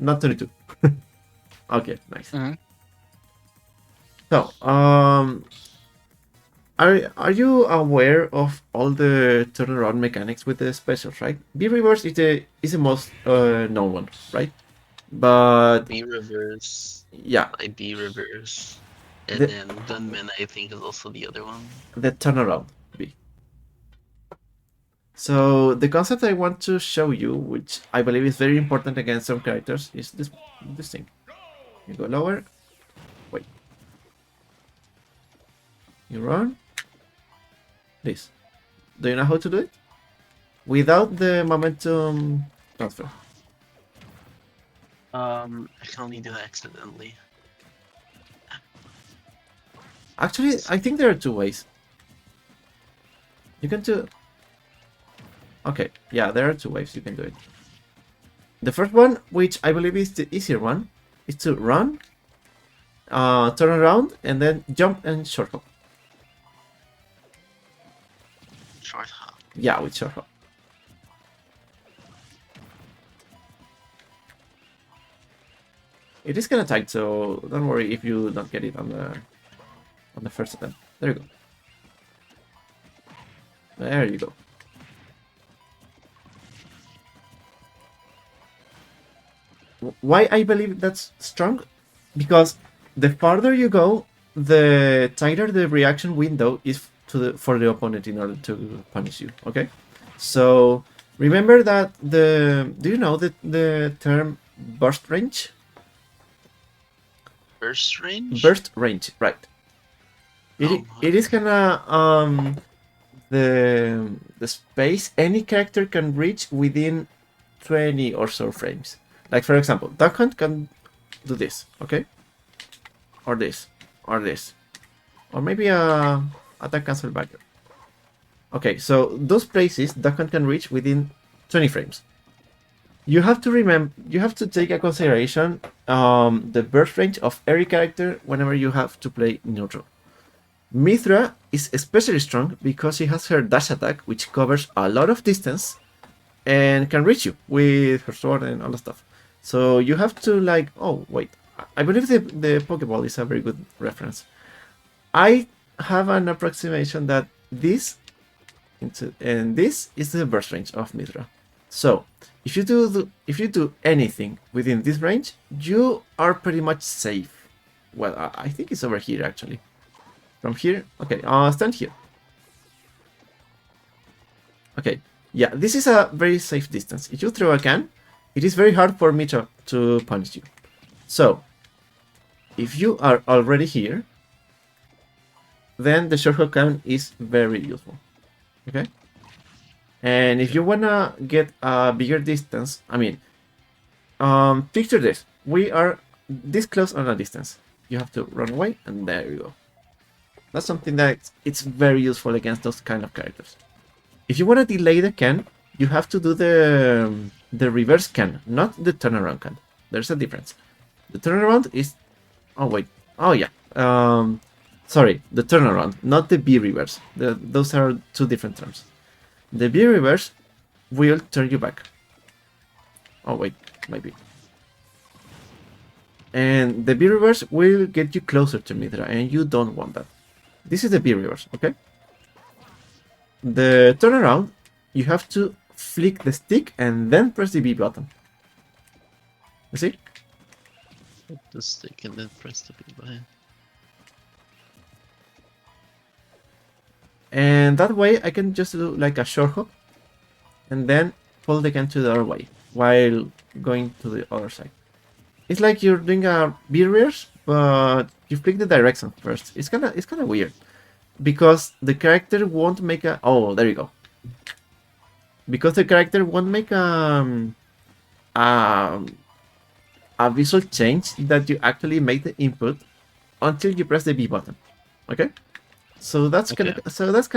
not 22. Okay, nice. Mhm. So, are you aware of all the turnaround mechanics with the specials, right? B reverse is the most known one, right? But B reverse, yeah, IB reverse, and the then Gunman I think is also the other one. the turnaround B. So the concept I want to show you, which I believe is very important against some characters, is this thing. You go lower, wait, you run, this. Do you know how to do it? Without the momentum transfer. I can only do that accidentally. Actually, I think there are two ways. You can do... Okay, yeah, there are two ways you can do it. The first one, which I believe is the easier one, is to run, turn around, and then jump and short hop. Short hop. Yeah, with short hop. It is kind of tight, so don't worry if you don't get it on the first attempt. There you go. There you go. Why I believe that's strong? Because the farther you go, the tighter the reaction window is for the opponent in order to punish you. Okay, so remember that do you know the term burst range? Burst range? Burst range, right? It is kinda the space any character can reach within 20 or so frames. Like for example, Duck Hunt can do this, okay? Or this, or this, or maybe a attack cancel bagger. Okay, so those places Duck Hunt can reach within 20 frames. You have to remember, you have to take a consideration the burst range of every character whenever you have to play neutral. Mithra is especially strong because she has her dash attack, which covers a lot of distance and can reach you with her sword and all that stuff. So you have to like, oh wait, I believe the Pokeball is a very good reference. I have an approximation that this and this is the burst range of Mithra. So if you do anything within this range, you are pretty much safe. Well, I think it's over here actually. From here, okay, stand here. Okay, yeah, this is a very safe distance. If you throw a can, it is very hard for me to punish you. So, if you are already here, then the short hop can is very useful. Okay? And if you wanna get a bigger distance, I mean, picture this. We are this close on a distance. You have to run away, and there you go. That's something that it's very useful against those kind of characters. If you want to delay the can, you have to do the reverse can, not the turnaround can. There's a difference. The turnaround is... Oh, wait. Oh, yeah. Sorry, the turnaround, not the B reverse. Those are two different terms. The B reverse will turn you back. Oh, wait. Maybe. And the B reverse will get you closer to Mithra, and you don't want that. This is the B reverse, okay? The turnaround, you have to flick the stick and then press the B button. You see? Hit the stick and then press the B button. And that way I can just do like a short hop and then pull the can to the other way while going to the other side. It's like you're doing a B reverse, but you flick the direction first. It's kind of weird because the character won't make a... Oh, there you go. Because the character won't make a visual change that you actually make the input until you press the B button. Okay? So that's kind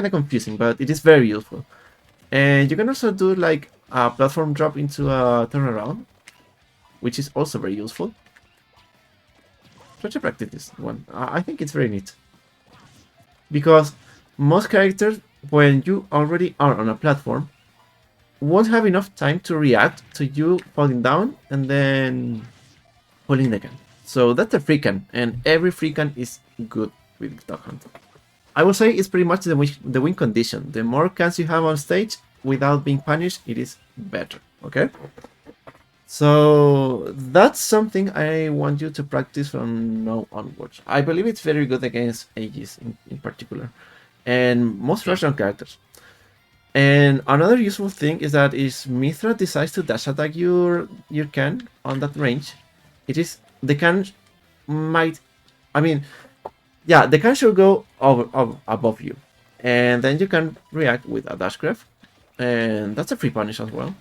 of confusing, but it is very useful. And you can also do like a platform drop into a turnaround, which is also very useful. Try to practice this one. I think it's very neat. Because most characters, when you already are on a platform, won't have enough time to react to you falling down and then pulling the can. So that's a free can, and every free can is good with Duck Hunt. I will say it's pretty much the win condition. The more cans you have on stage without being punished, it is better. Okay. So that's something I want you to practice from now onwards. I believe it's very good against Aegis in particular, and most Okay. Russian characters. And another useful thing is that if Mithra decides to dash attack your can on that range, it is the can might, I mean, yeah, the can should go above you, and then you can react with a dash grab, and that's a free punish as well.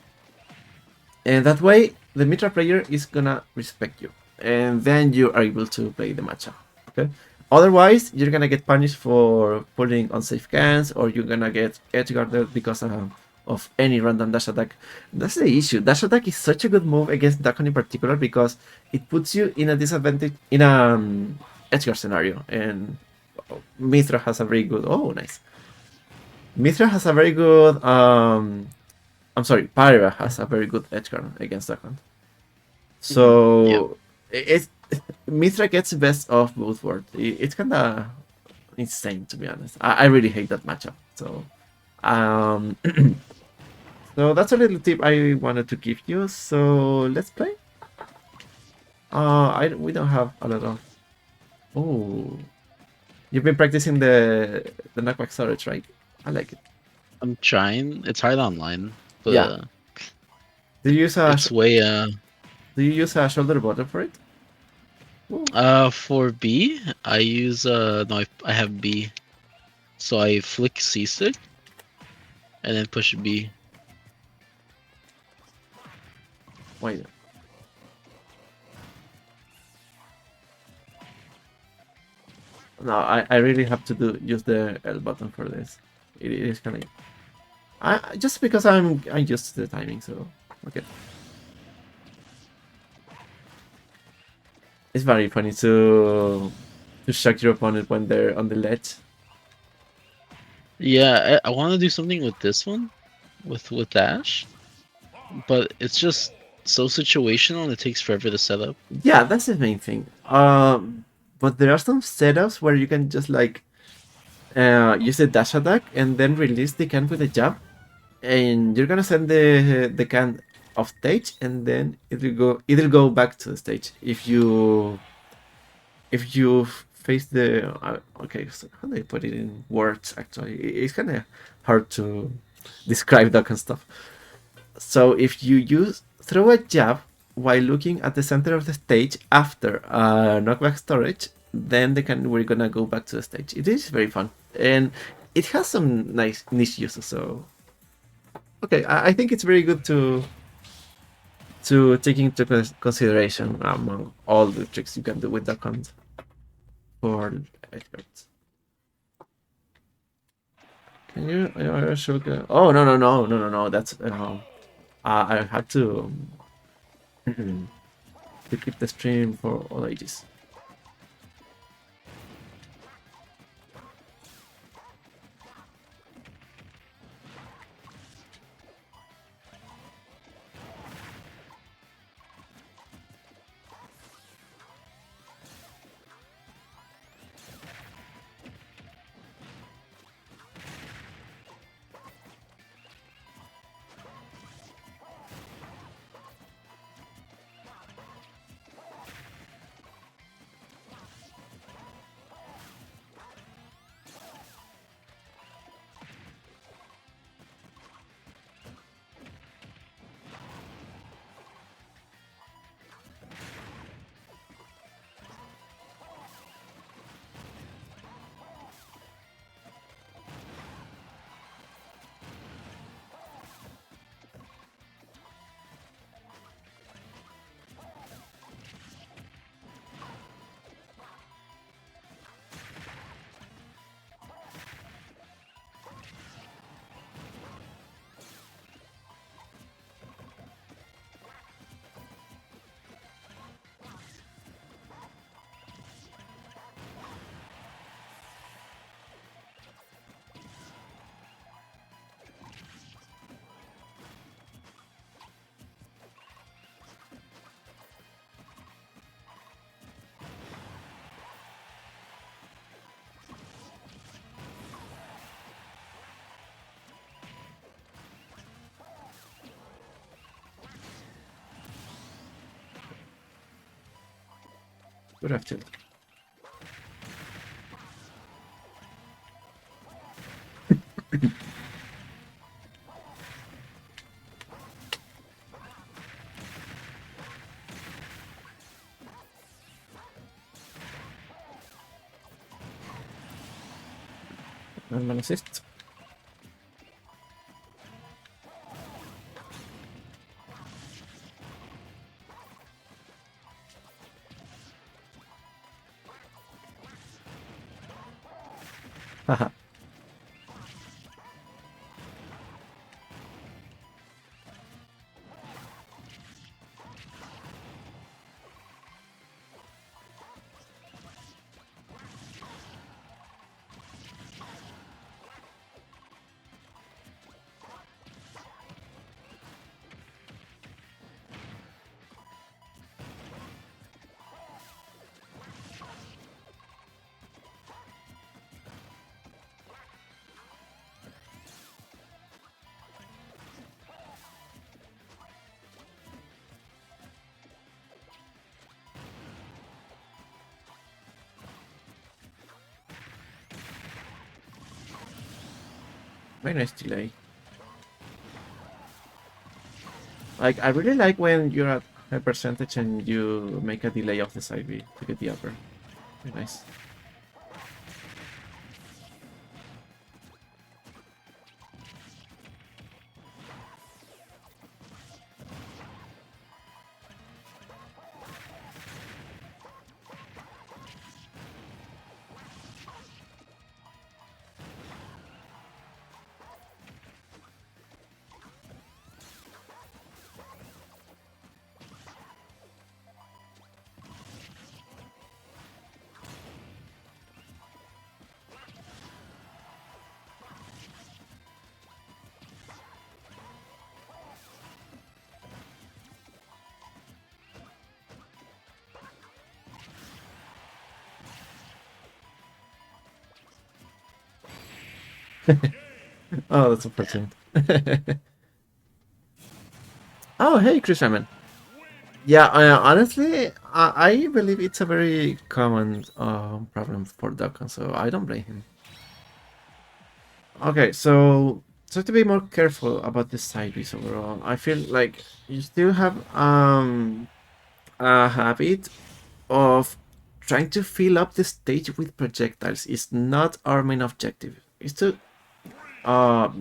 And that way, the Mitra player is gonna respect you, and then you are able to play the matchup. Okay. Otherwise, you're gonna get punished for pulling unsafe cans, or you're gonna get edge guarded because of any random dash attack. That's the issue. Dash attack is such a good move against Dakon in particular because it puts you in a disadvantage in a edge guard scenario, and Mitra has a very good. Oh, nice. Mitra has a very good. I'm sorry, Pyra has a very good edge guard against Dakon. Yep. So it Mithra gets the best of both worlds. It's kind of insane, to be honest. I really hate that matchup. So, um, so that's a little tip I wanted to give you. So let's play. We don't have a lot of. Oh, you've been practicing the knockback storage, right? I like it. I'm trying. It's hard online, but Yeah. Do you use a it's way Do you use a shoulder button for it? Ooh. for B, I use no, I have B, so I flick C stick and then push B. Wait. No, I really have to use the L button for this. It is kind of just because I'm used to the timing, so okay. It's very funny to shock your opponent when they're on the ledge. Yeah, I want to do something with this one, with Dash, but it's just so situational and it takes forever to set up. Yeah, that's the main thing. But there are some setups where you can just like use the dash attack and then release the can with a jab, and you're gonna send the can off stage, and then it'll go back to the stage if you face the okay. So how do I put it in words? Actually, it's kind of hard to describe that kind of stuff. So if you throw a jab while looking at the center of the stage after knockback storage, then we're gonna go back to the stage. It is very fun, and it has some nice niche uses. So okay, I think it's very good to take into consideration among all the tricks you can do with that con for experts. Can you? Oh no! That's I had to keep the stream for all ages. Could have tilt. And an assist. Haha. Very nice delay. Like, I really like when you're at high percentage and you make a delay of the side B to get the upper. Very nice. Oh, that's unfortunate. Oh, hey, Chris Raman. Yeah, honestly, I believe it's a very common problem for Dokkan, so I don't blame him. Okay, so to be more careful about the side Bs overall, I feel like you still have a habit of trying to fill up the stage with projectiles. Is not our main objective. Is to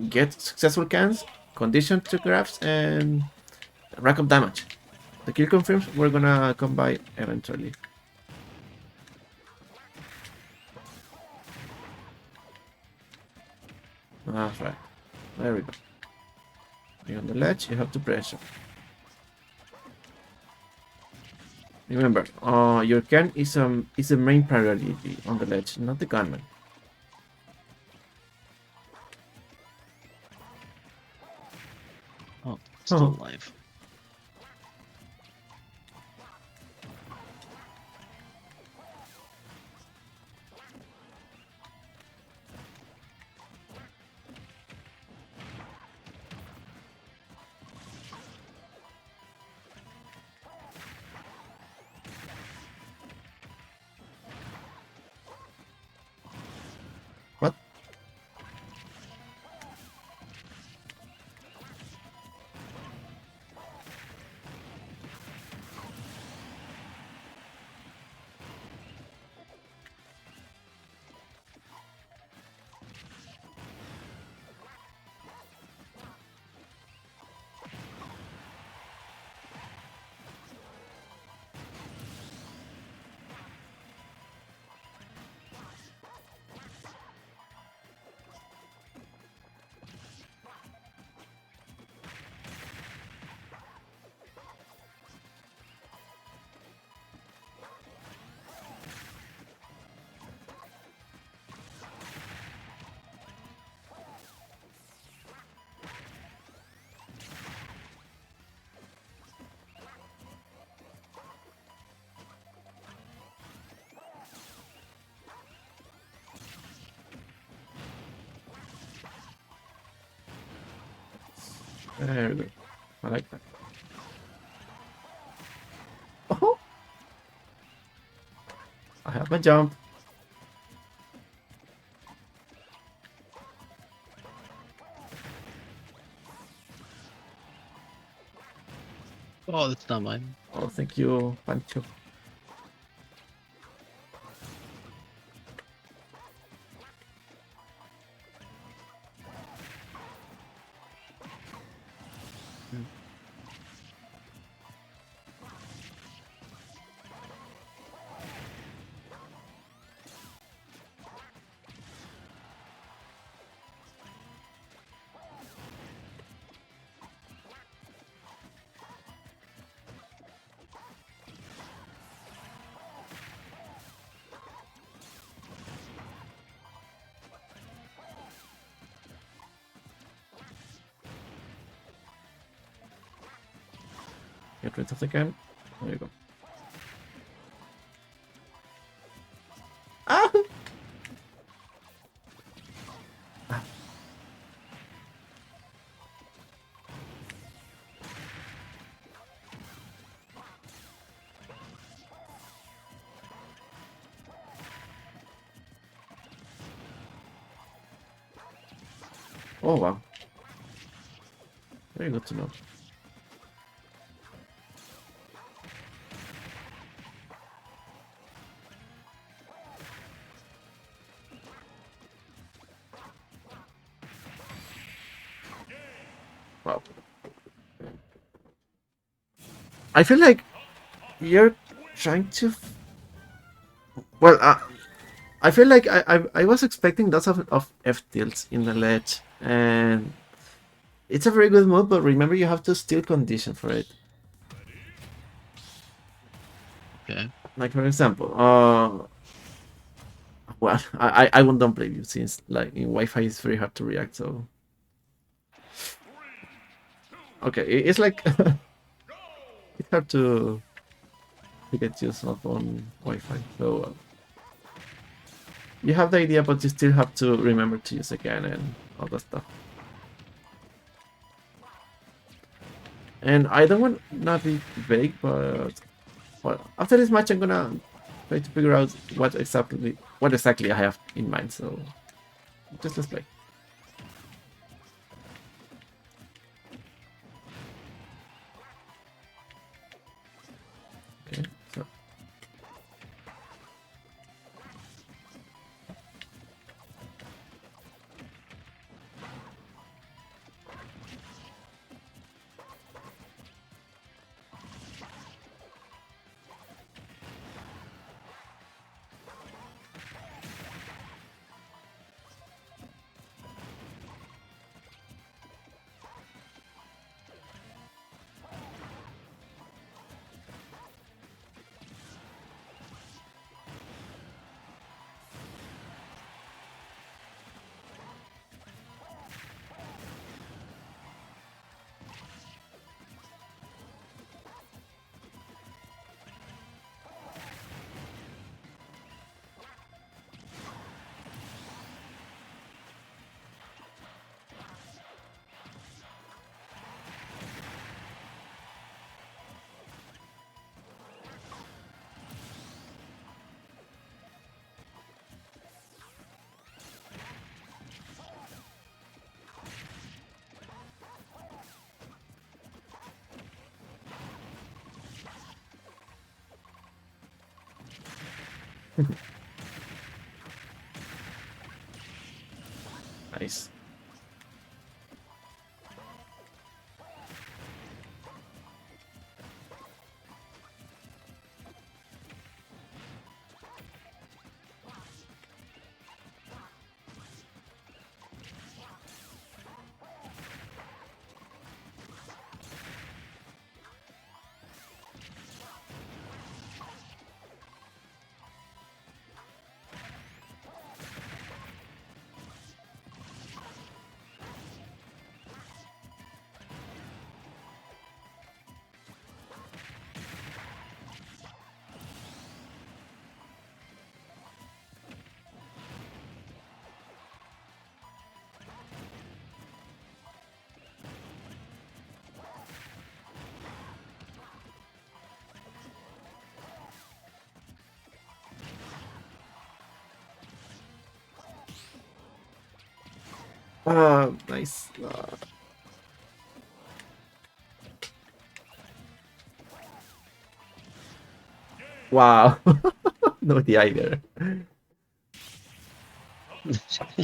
get successful cans, condition to grabs, and rack up damage. The kill confirms we're gonna come by eventually. That's right. There we go. You're on the ledge, you have to pressure. Remember, your can is the main priority on the ledge, not the gunman. Oh, still Oh, alive. what? There we go. I like that. Oh, I have my jump. Oh, that's not mine. Oh, thank you, Pancho. Get rid of the gun. There you go. Ah! Oh wow. Very good to know. Wow. I feel like you're trying to. Well, I feel like I was expecting lots of F tilts in the ledge, and it's a very good move, but remember you have to steal condition for it. Okay. Like for example, well, I won't don't blame you since like in Wi-Fi it's very hard to react. So okay, it's like it's hard to get yourself on Wi-Fi. So you have the idea, but you still have to remember to use again and all that stuff. And I don't want not be vague, but well, after this match, I'm gonna try to figure out what exactly I have in mind. So just let's play. Okay, so nice. Nice. Wow. No DI there.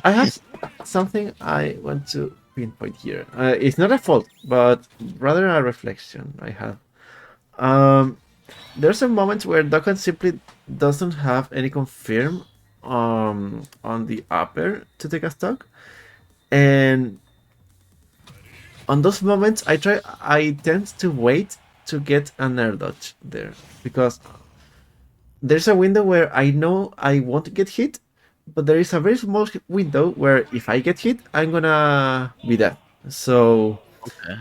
I have something I want to pinpoint here. It's not a fault, but rather a reflection I have. Um, there's a moment where Dokkan simply doesn't have any confirm on the upper to take a stock, and on those moments I tend to wait to get an air dodge there because there's a window where I know I won't get hit, but there is a very small window where if I get hit, I'm gonna be dead. So Okay.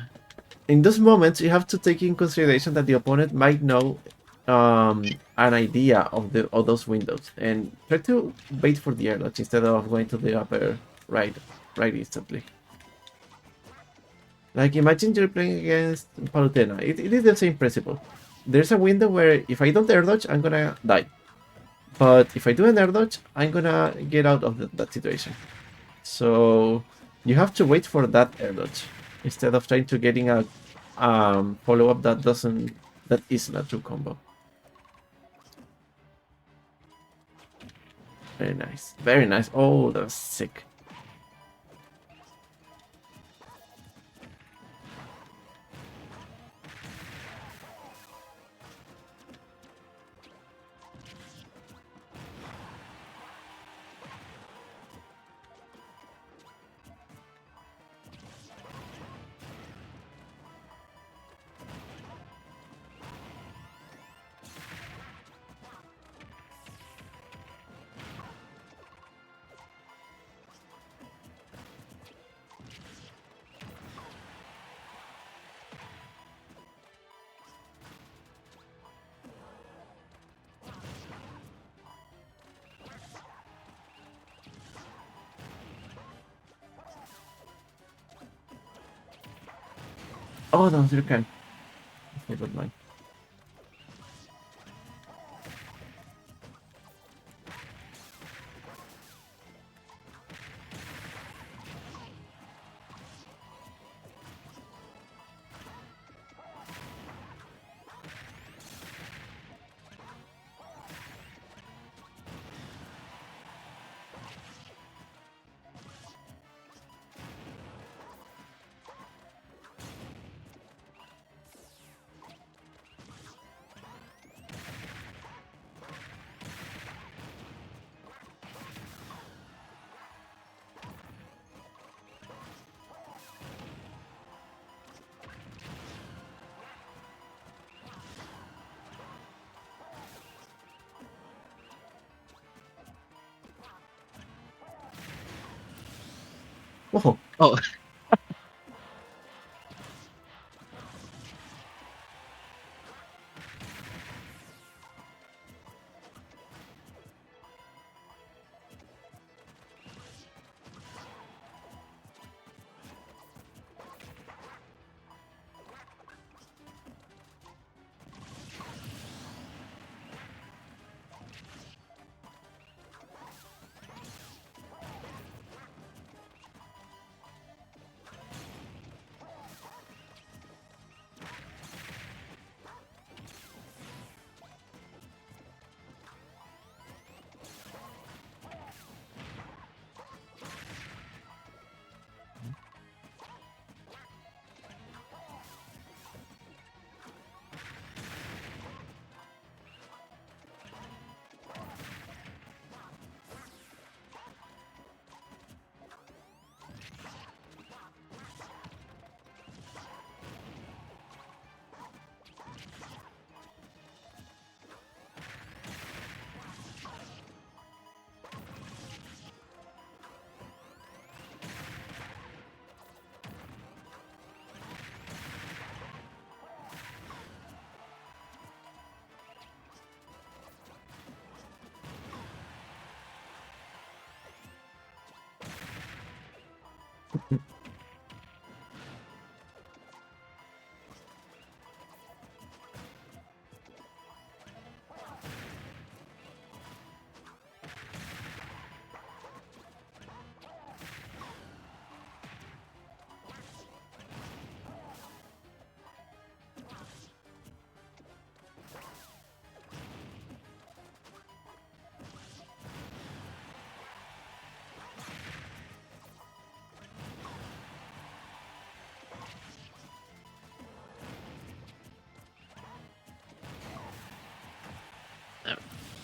in those moments, you have to take in consideration that the opponent might know an idea of the of those windows and try to wait for the air dodge instead of going to the upper right instantly. Like imagine you're playing against Palutena. It is the same principle. There's a window where if I don't air dodge, I'm gonna die. But if I do an air dodge, I'm gonna get out of that situation. So you have to wait for that air dodge instead of trying to getting a follow up that isn't a true combo. Very nice, very nice. Oh, that's sick. Oh no, you can. I forgot mine. Whoa. Oh,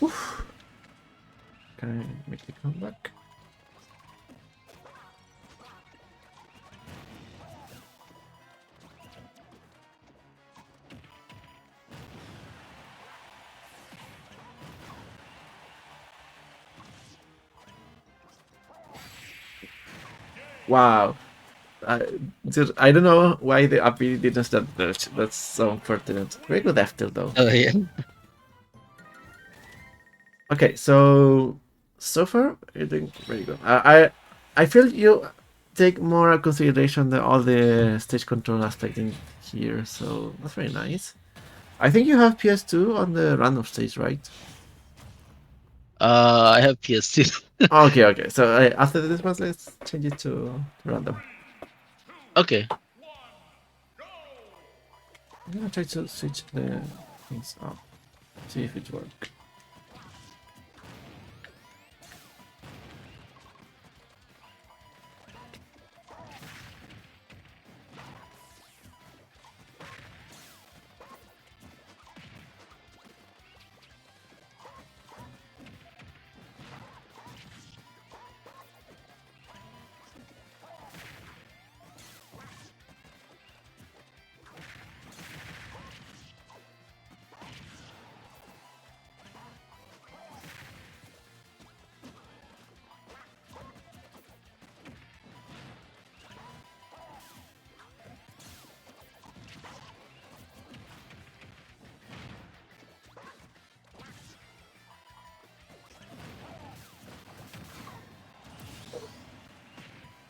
Oof. Can I make the comeback? Wow. Dude, I don't know why the ability didn't start there. That's so unfortunate. Very good after though. Oh yeah. Okay, so far you're doing very good. I feel you take more consideration the all the stage control aspect in here, so that's very nice. I think you have PS2 on the random stage, right? I have PS2. Okay, okay. So after this one, let's change it to random. Okay. I'm gonna try to switch the things up, see if it works.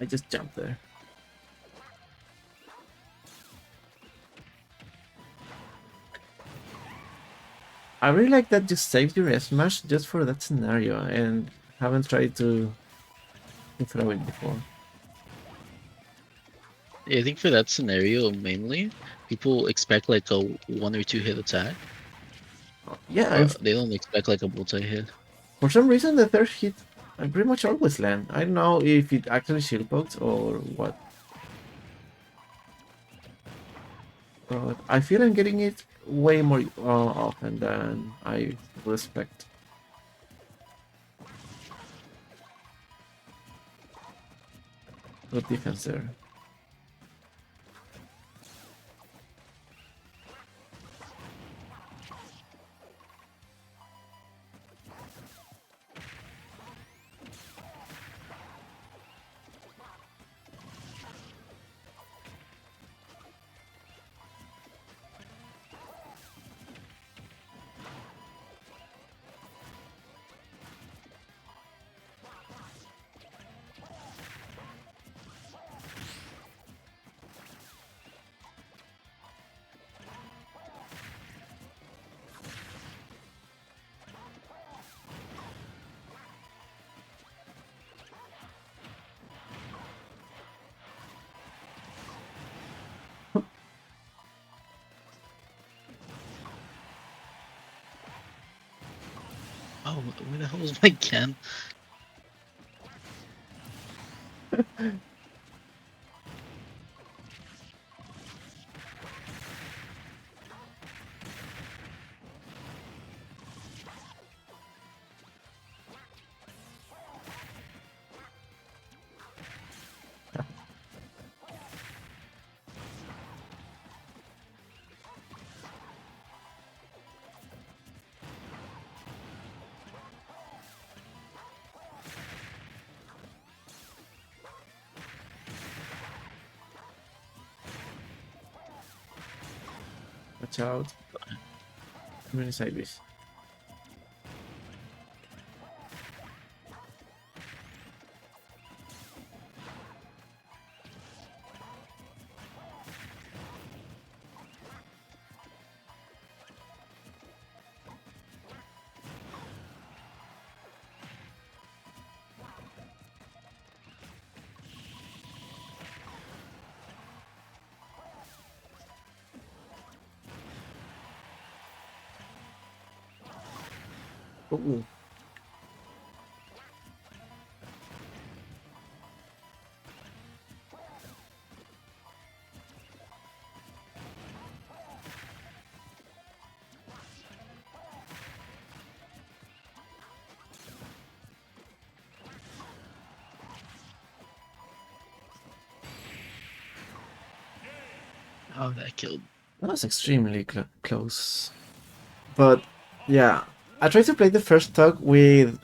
I just jumped there. I really like that you saved your smash just for that scenario and haven't tried to throw it before. Yeah, I think for that scenario mainly, people expect like a 1 or 2 hit attack. Yeah, They don't expect like a multi-hit. for some reason the third hit I pretty much always land. I don't know if it actually shield pokes or what, but I feel I'm getting it way more often than I would expect. Good defense there. Oh, where the hell is my can? Watch out. Too many sideways. Oh, Oh, that killed. That was extremely close. But yeah, I tried to play the first tug with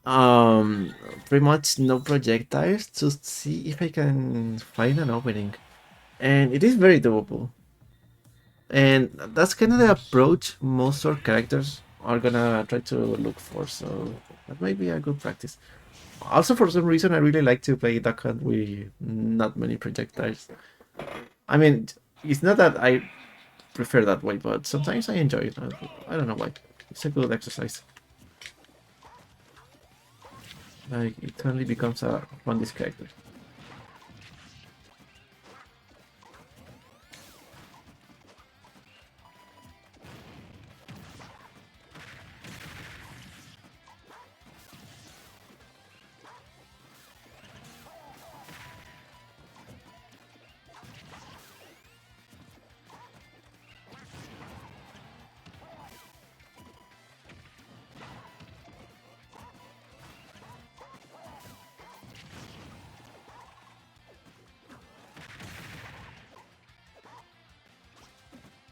pretty much no projectiles to see if I can find an opening. And it is very doable. And that's kind of the approach most our characters are gonna try to look for, so that might be a good practice. Also, for some reason, I really like to play Duck Hunt with not many projectiles. I mean, it's not that I prefer that way, but sometimes I enjoy it. I don't know why. It's a good exercise. Like, it suddenly becomes a fun this character.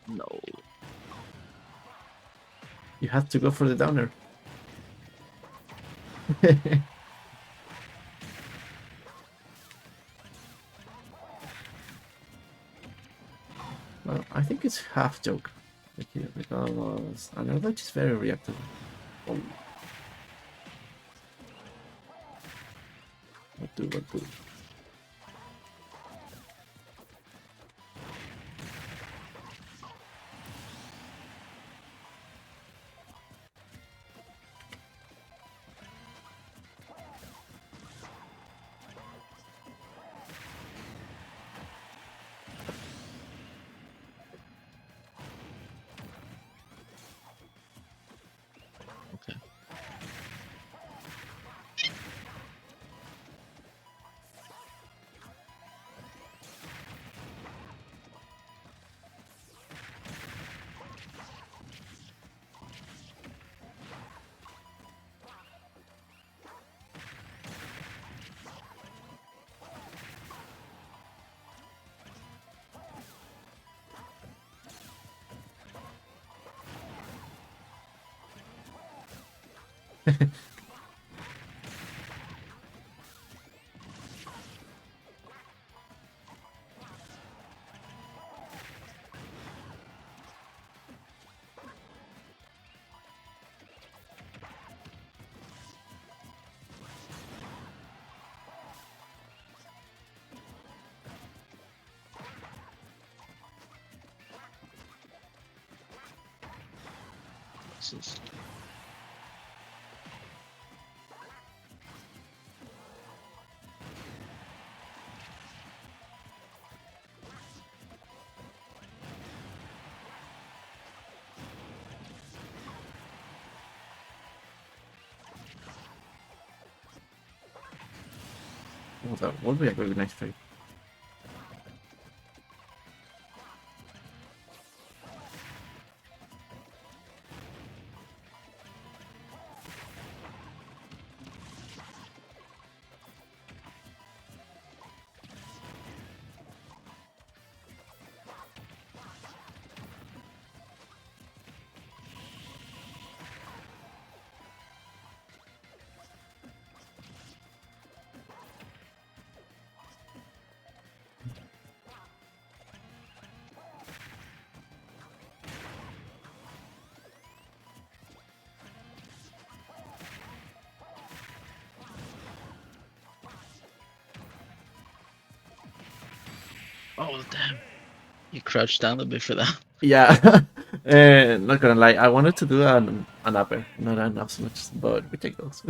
No. You have to go for the downer. Well, I think it's half joke here because another is very reactive. Oh. What do? Okay. This is... Oh, that would be a very nice trade. Oh, damn. You crouched down a bit for that. Yeah, and not gonna lie, I wanted to do an upper, not an up smash, but we take those.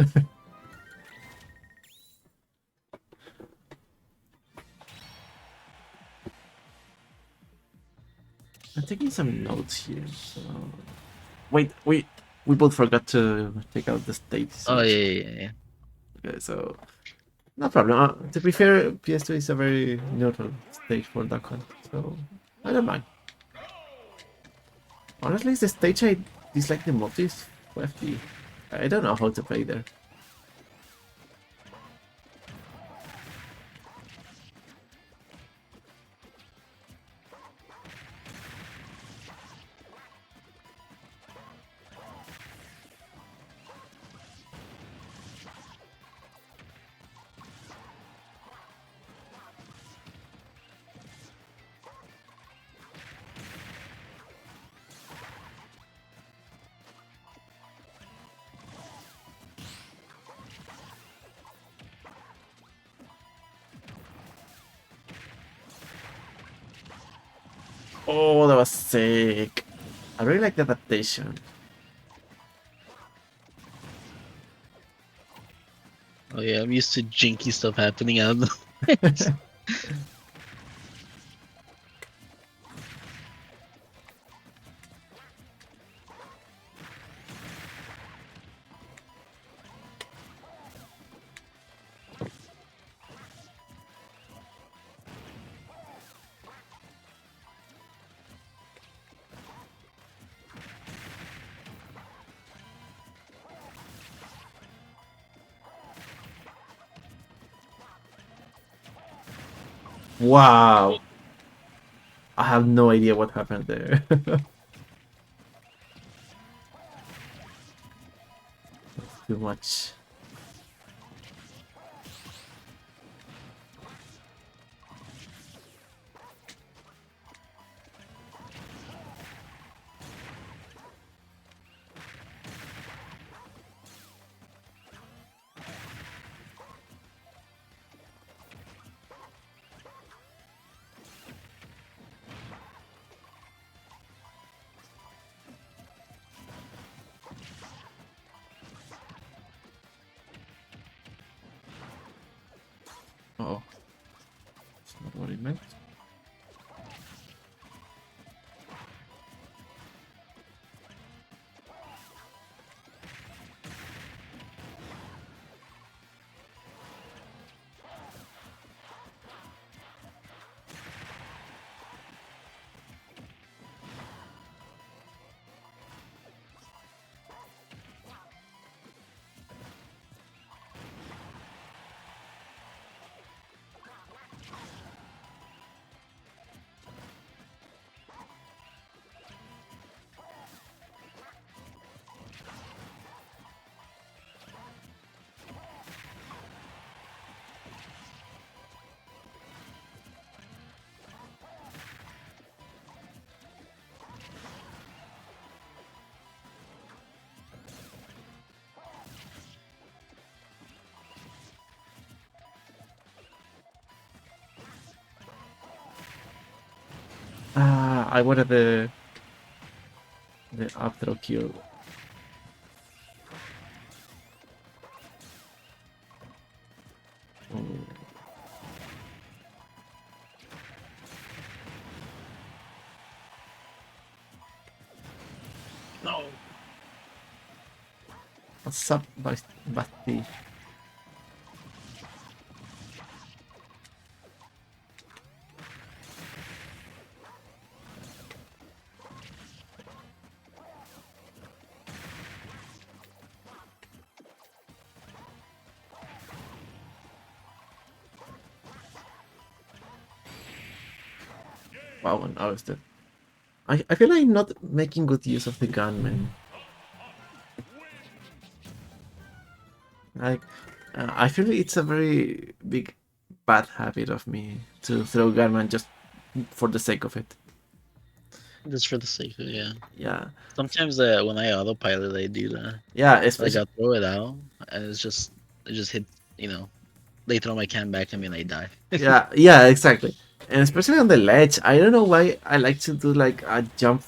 I'm taking some notes here. So wait, we both forgot to take out the state. Oh, yeah. Okay, so no problem. To be fair, PS2 is a very neutral stage for Duck Hunt, so I don't mind. Honestly, it's the stage I dislike the most is FD. I don't know how to play there. Oh, that was sick. I really like the adaptation. Oh yeah, I'm used to jinky stuff happening out of the Wow. I have no idea what happened there. Too much. Oh, that's not what it meant. Ah, I wanted the up throw kill. Oh, No. what's up, Basti? Wow, and I was dead. I feel like I'm not making good use of the gunman. Like, I feel it's a very big bad habit of me to throw gunman just for the sake of it. Just for the sake of yeah. Yeah, Sometimes when I autopilot, I do that. yeah, Like especially I'll throw it out, and it just hit. You know, they throw my can back at me and I die. yeah, yeah, exactly. And especially on the ledge, I don't know why I like to do like a jump,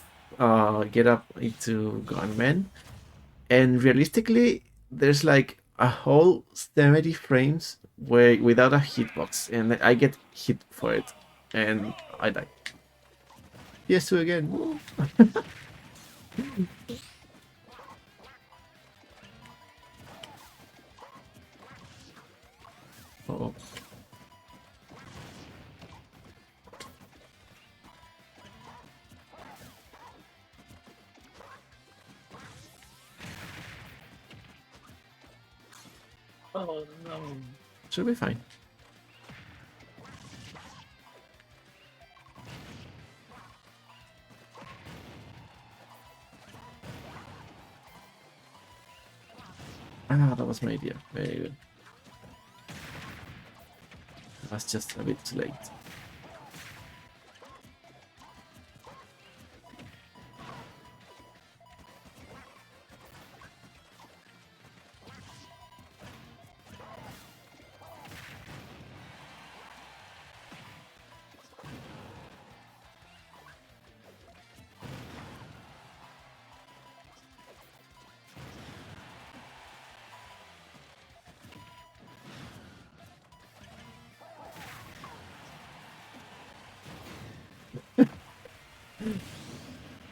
get up into gunman. And realistically, there's like a whole 70 frames where without a hitbox, and I get hit for it, and I die. Yes, two again. Woo. Oh, Oh no. should be fine. Ah, that was my idea. Very good. That's just a bit too late.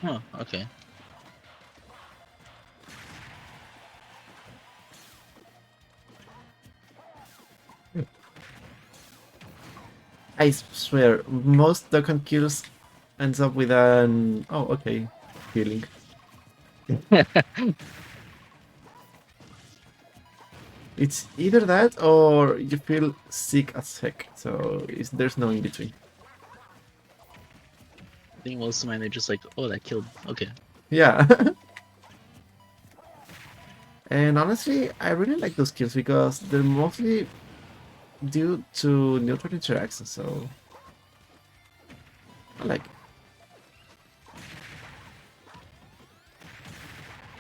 Oh, okay. I swear, most Dokkan kills ends up with an oh okay healing. It's either that or you feel sick as heck. So there's no in between. I think most of mine are just like, oh, that killed. Okay. Yeah. And honestly, I really like those kills because they're mostly due to neutral interactions. So I like it.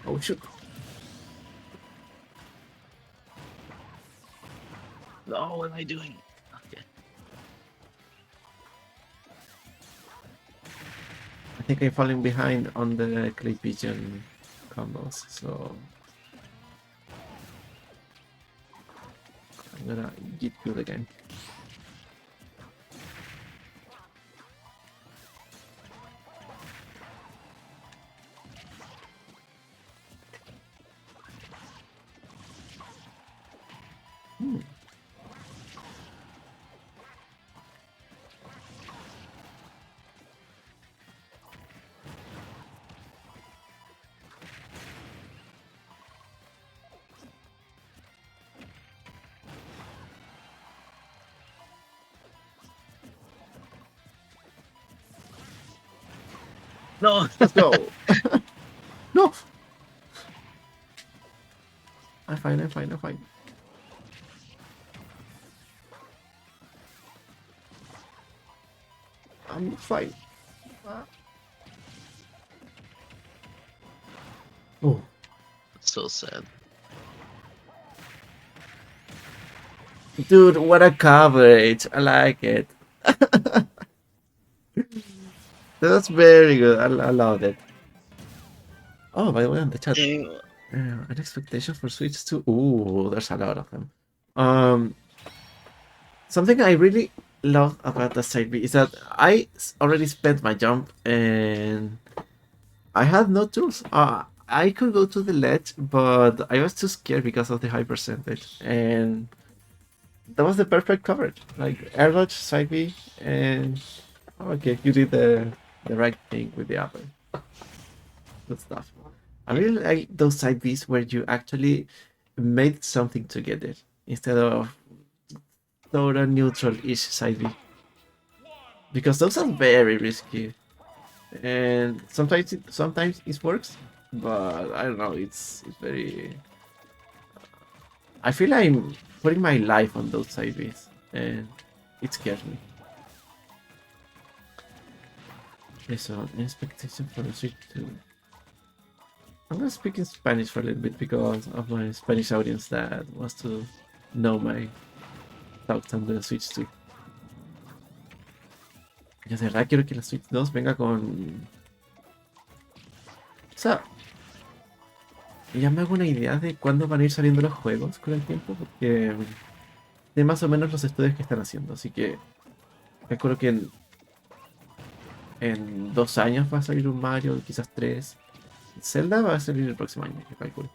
Oh shoot. Oh, what am I doing? Okay. I think I'm falling behind on the clay pigeon combos. So I'm gonna get good again. Hmm. No. Let's go. No. I'm fine. I'm fine. I'm fine. I'm fine. Oh, So sad. dude, what a coverage! I like it. That's very good. I love it. Oh, by the way, on the chat, Dang. an expectation for Switch 2. Ooh, there's a lot of them. Um, Something I really love about the side B is that already spent my jump and I had no tools. I could go to the ledge, but I was too scared because of the high percentage. And that was the perfect coverage. Like air dodge, side B, and oh, okay, you did the right thing with the upper. Good stuff. I Yeah. really like those side Bs where you actually made something to get it instead of total neutral-ish side B. Because those are very risky. And sometimes it works, but I don't know, it's very I feel I'm putting my life on those side Bs and it scares me. Okay, so expectation for the Switch 2. I'm gonna speak in Spanish for a little bit because of my Spanish audience that wants to know my thoughts on the Switch 2. Yo de verdad quiero que la Switch 2 venga con... O sea, ya me hago una idea de cuándo van a ir saliendo los juegos con el tiempo, porque de más o menos los estudios que están haciendo. Así que recuerdo que en 2 años va a salir un Mario, quizás tres. Zelda va a salir el próximo año, yo calculo.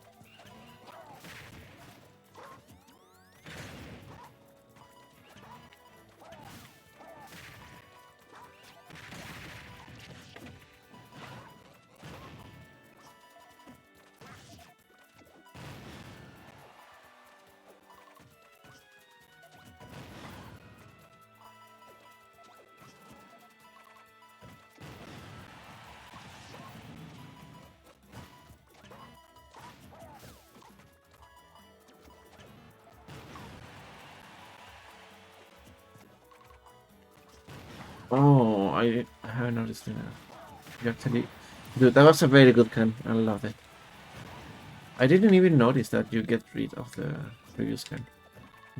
Oh, I haven't noticed that. You actually, dude, that was a very good can. I love it. I didn't even notice that you get rid of the previous can.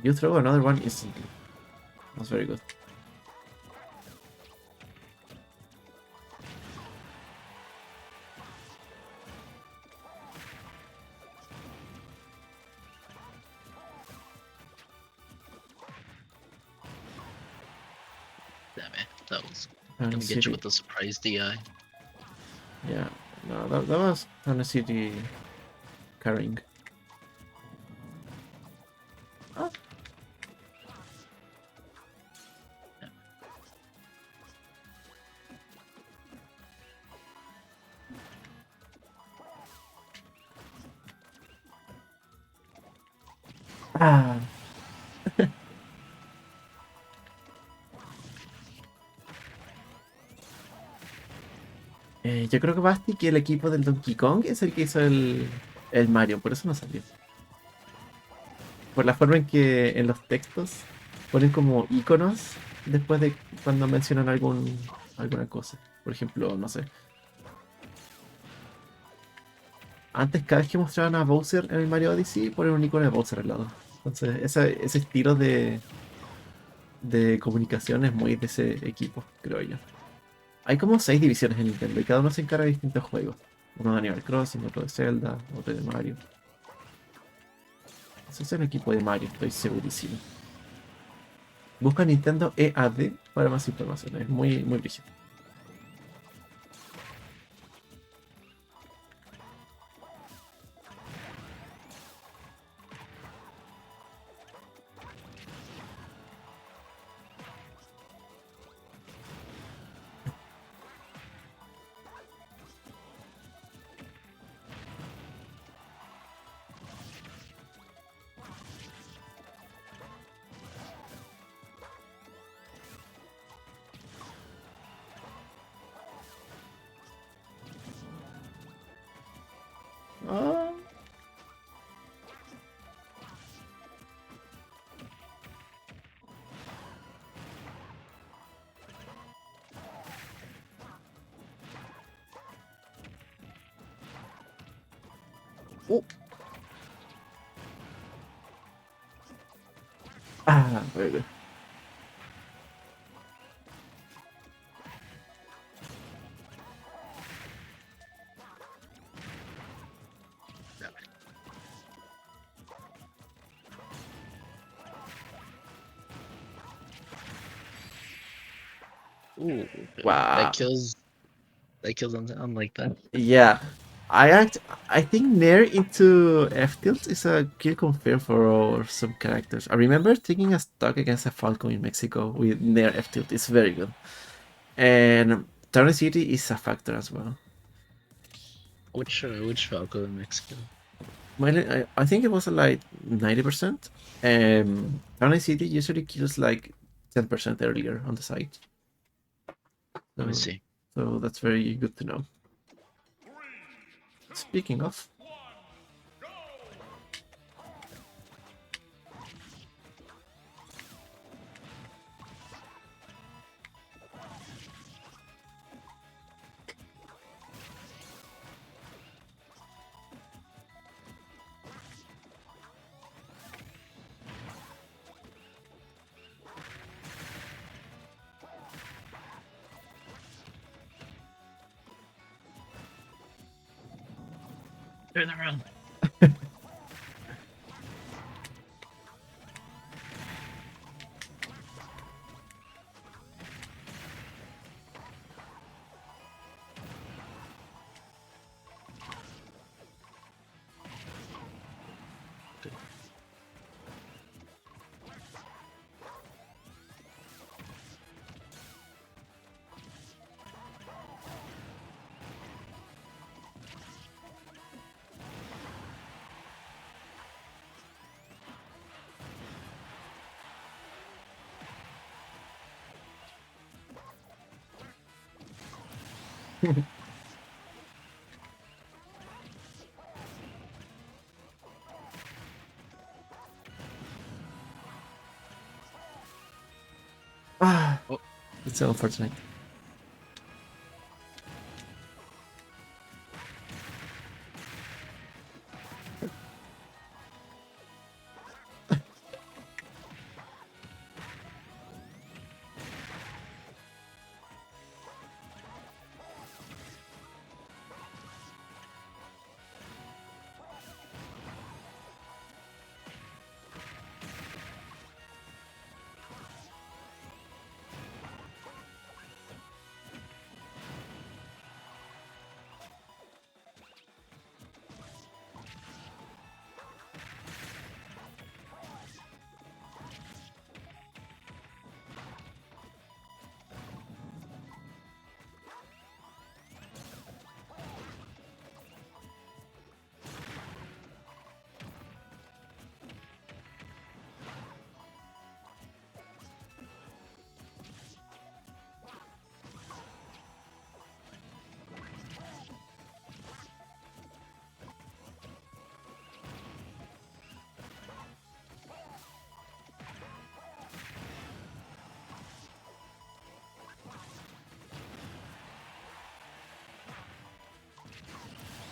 You throw another one instantly. That's very good. Damn it. That was And gonna get you City. with the surprise DI. Yeah, no, that was Thunder City carrying. Ah. Ah. Yo creo que Basti que el equipo del Donkey Kong es el que hizo el Mario, por eso no salió. Por la forma en que en los textos ponen como iconos después de cuando mencionan alguna cosa. Por ejemplo, no sé. Antes cada vez que mostraban a Bowser en el Mario Odyssey ponen un icono de Bowser al lado. Entonces ese estilo de comunicación es muy de ese equipo, creo yo. Hay como 6 divisiones en Nintendo y cada uno se encarga de distintos juegos. Uno de Animal Crossing, otro de Zelda, otro de Mario. Ese es el equipo de Mario, estoy segurísimo. Busca Nintendo EAD para más información. Es muy, muy brígido. Ah, uh, very good. Ooh, Wow. that kills on like that. Yeah. I think Nair into F tilt is a kill confirm for some characters. I remember taking a stock against a Falcon in Mexico with Nair F tilt. It's very good. And Town City is a factor as well. Which Falco in Mexico? I think it was like 90%. Town City usually kills like 10% earlier on the site. Let me So, see. so that's very good to know. Speaking of, Turn around. ah, Oh, it's so unfortunate.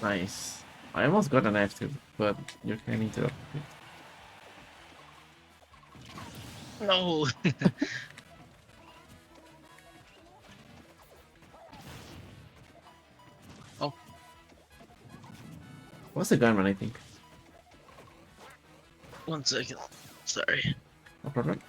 Nice. I almost got an F2, but you can interrupt me. No. Oh, What's the gunman, I think? 1 second. Sorry. No problem.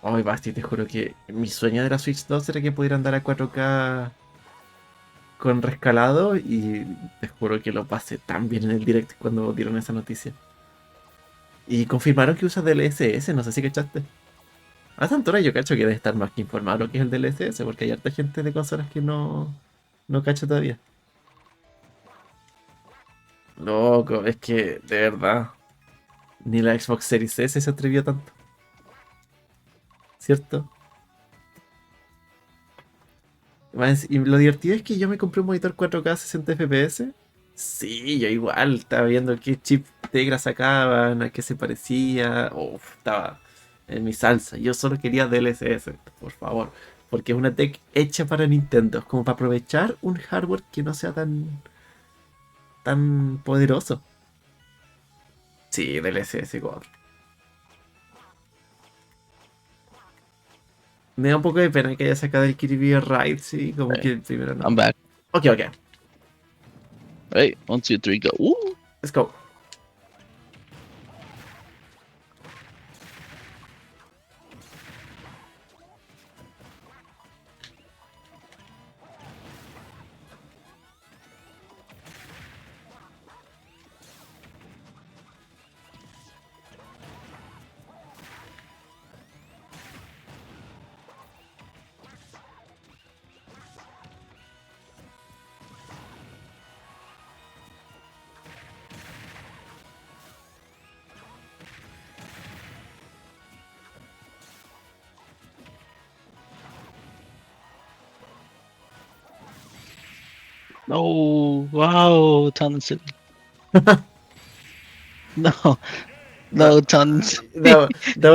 Ay, Basti, te juro que mi sueño de la Switch 2 era que pudiera andar a 4K con rescalado y te juro que lo pasé tan bien en el direct cuando dieron esa noticia. Y confirmaron que usa DLSS, no sé si cachaste. A esta altura yo cacho que debe estar más que informado lo que es el DLSS, porque hay harta gente de consolas que no cacha todavía. Loco, es que de verdad, ni la Xbox Series S se atrevió tanto, ¿cierto? Y lo divertido es que yo me compré un monitor 4K 60 FPS. Sí, yo igual estaba viendo qué chip Tegra sacaban, a qué se parecía. Uf, estaba en mi salsa. Yo solo quería DLSS, por favor. Porque es una tech hecha para Nintendo, como para aprovechar un hardware que no sea tan poderoso. Sí, DLSS God. Me da un poco de pena que haya sacado el Kirby Ride, sí, como okay. que primero I'm no. back. Ok, ok, Right. 1, 2, 3, go. Ooh. let's go. No. Wow. Town City. No. Uh, No, Town City. that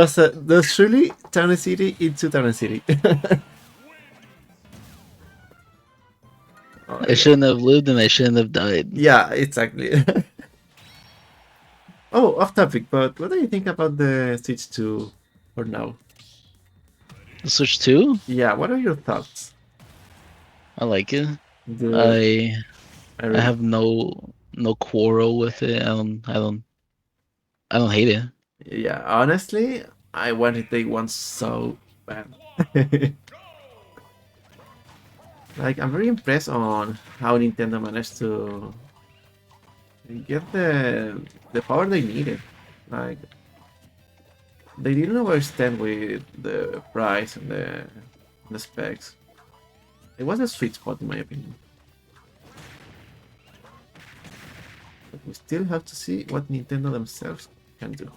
was truly Town City into Town City. Oh I my god. shouldn't have lived and I shouldn't have died. Yeah, exactly. Oh, off topic, but what do you think about the Switch 2 for now? Switch 2? Yeah, what are your thoughts? I like it. The I I I really have no quarrel with it. I don't hate it. yeah, honestly, I wanted they one so bad. Like I'm very impressed on how Nintendo managed to get the power they needed. Like they didn't overstand with the price and the specs. It was a sweet spot in my opinion. But we still have to see what Nintendo themselves can do.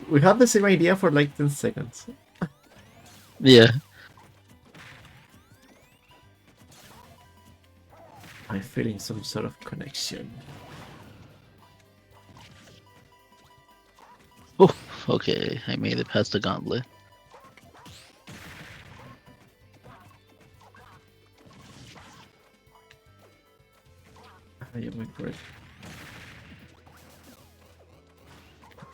We have the same idea for like 10 seconds. Yeah. I'm feeling some sort of connection. Oh, okay. I made it past the gauntlet. I am waiting for it.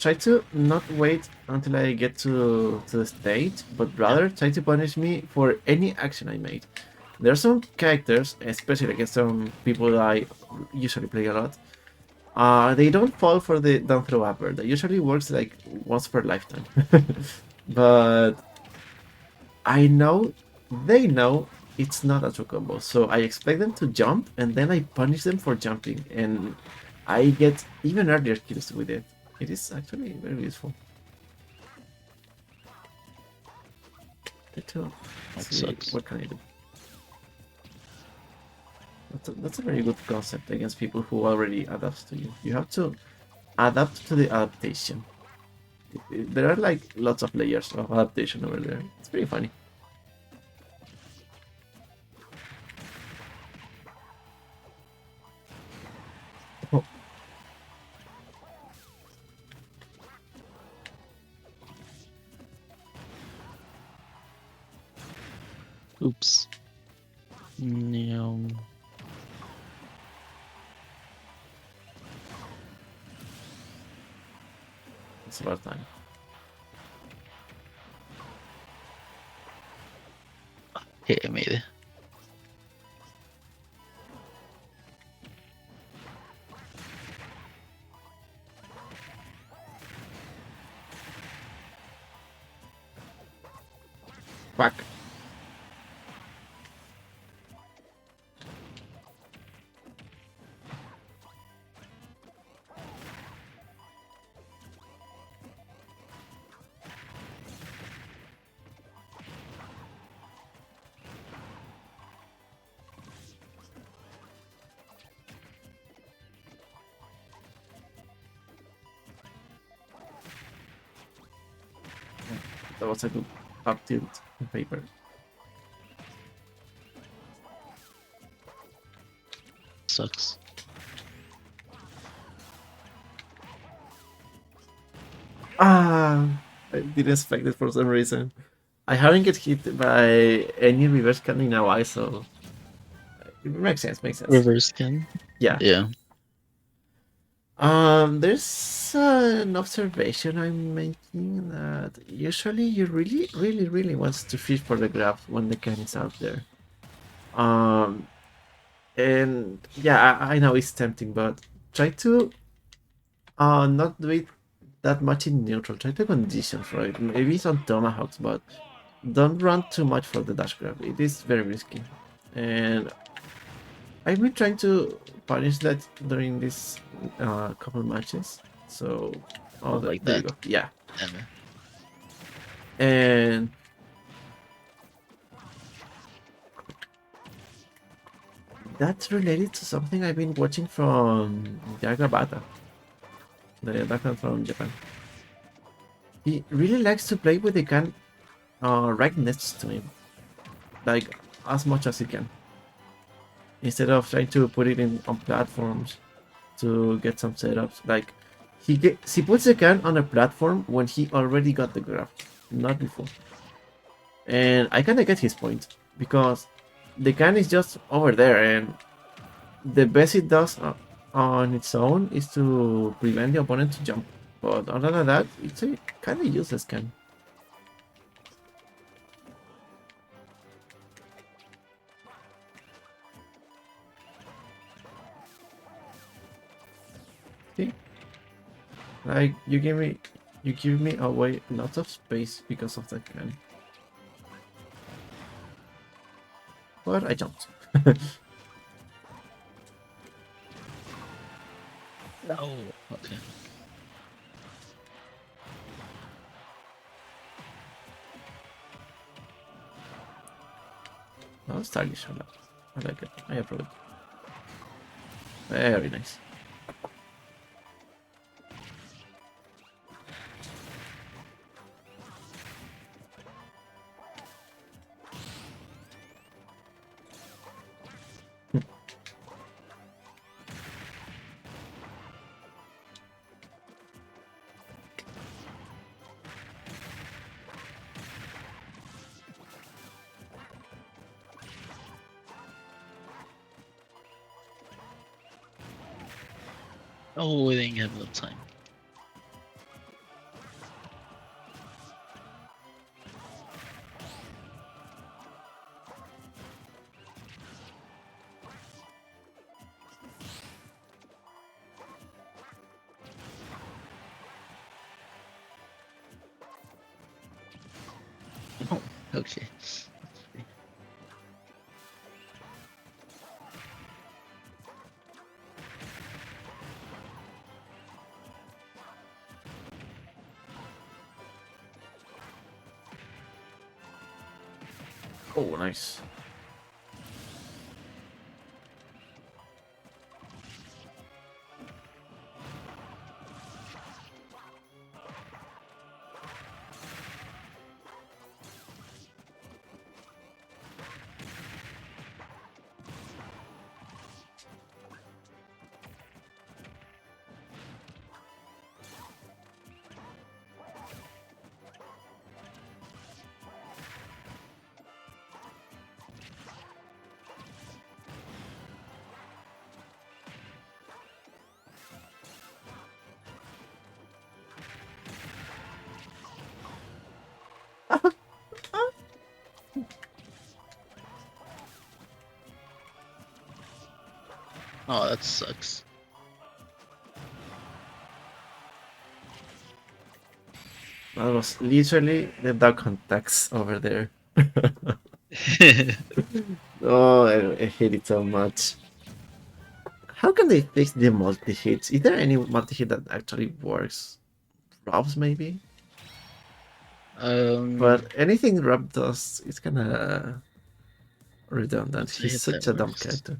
try to not wait until I get to the stage, but rather try to punish me for any action I made. There are some characters, especially against some people that I usually play a lot. They don't fall for the don't throw upper. That usually works like once per lifetime. But I know they know it's not a true combo, so I expect them to jump and then I punish them for jumping, and I get even earlier kills with it. It is actually very useful. Let's That see, sucks. what can I do? That's a very good concept against people who already adapt to you. You have to adapt to the adaptation. There are like lots of layers of adaptation over there. It's pretty funny. Oh, Oops. No. it's about time. Okay, I made it. Fuck. That was a good up tilt in paper. Sucks. Ah, I didn't expect it for some reason. I haven't get hit by any reverse cannon in a while, so it makes sense. Makes sense. Reverse skin. Yeah. Yeah. There's an observation I'm making that usually you really wants to fish for the grab when the can is out there. Um, and yeah, I know it's tempting, but try to not do it that much in neutral. Try to conditions, right? Maybe some tomahawks, but don't run too much for the dash grab. It is very risky, and I've been trying to punish that during this couple matches. So, Oh, oh, like there you that. go. Yeah, And and that's related to something I've been watching from Yagabata, the doctor from Japan. He really likes to play with the can right next to him, like as much as he can, instead of trying to put it in on platforms to get some setups. Like he puts the can on a platform when he already got the grab, not before. And I kind of get his point because the can is just over there, and the best it does on its own is to prevent the opponent to jump. But other than that, it's a kind of useless can. See, like you give me away lots of space because of that can. But I jumped. no. Okay. That was stylish. I like it. I approve it. Very nice. Oh, we didn't have enough time. Okay. Oh, nice. Oh, that sucks. That was literally the duck contacts over there. Oh, I hate it so much. How can they fix the multi-hits? Is there any multi-hit that actually works? Robs, maybe? um, But anything Rob does is kinda redundant. what's the He's hit that such a dumb works? character.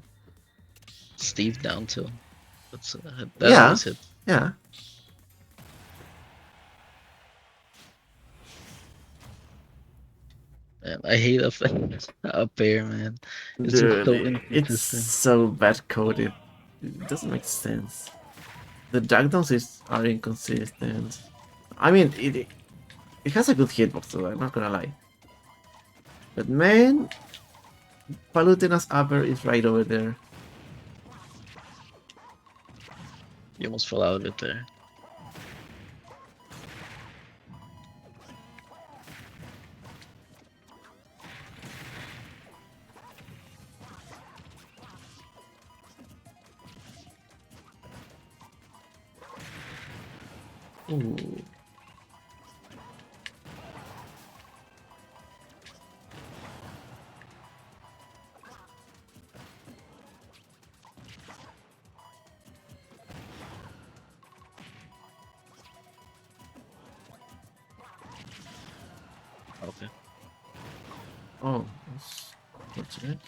Steve down tilt. That's that Yeah, always hits. yeah. Man, I hate up up air, man. It's just Dude, so it's inconsistent. so bad coded. It doesn't make sense. The dragdowns are inconsistent. I mean, it has a good hitbox, though, I'm not gonna lie. But man, Palutina's upper is right over there. You almost fell out of it there. Ooh. Okay. Oh, that's unfortunate.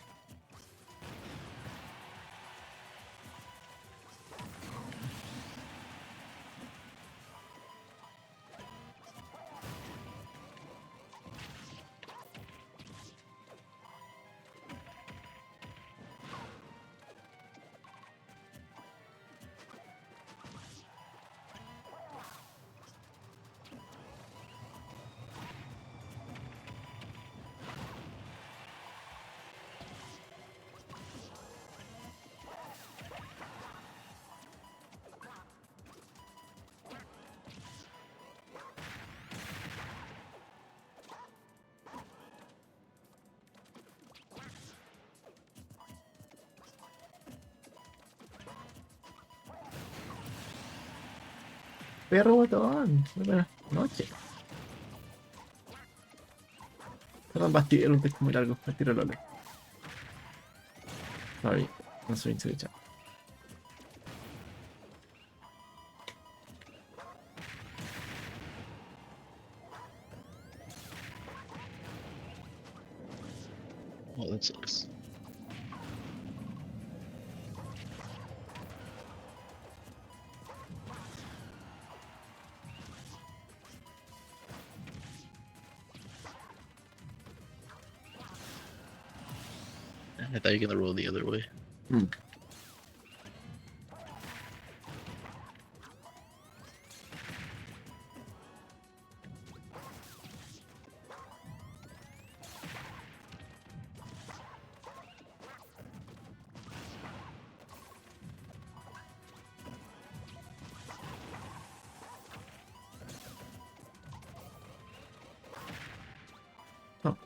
Pero doon. Buenas noches. Perdón, era un texto muy largo. Me tiro Lole. Sorry. No soy into the chat. Oh, that sucks. I thought you were gonna roll the other way. Hmm. Oh.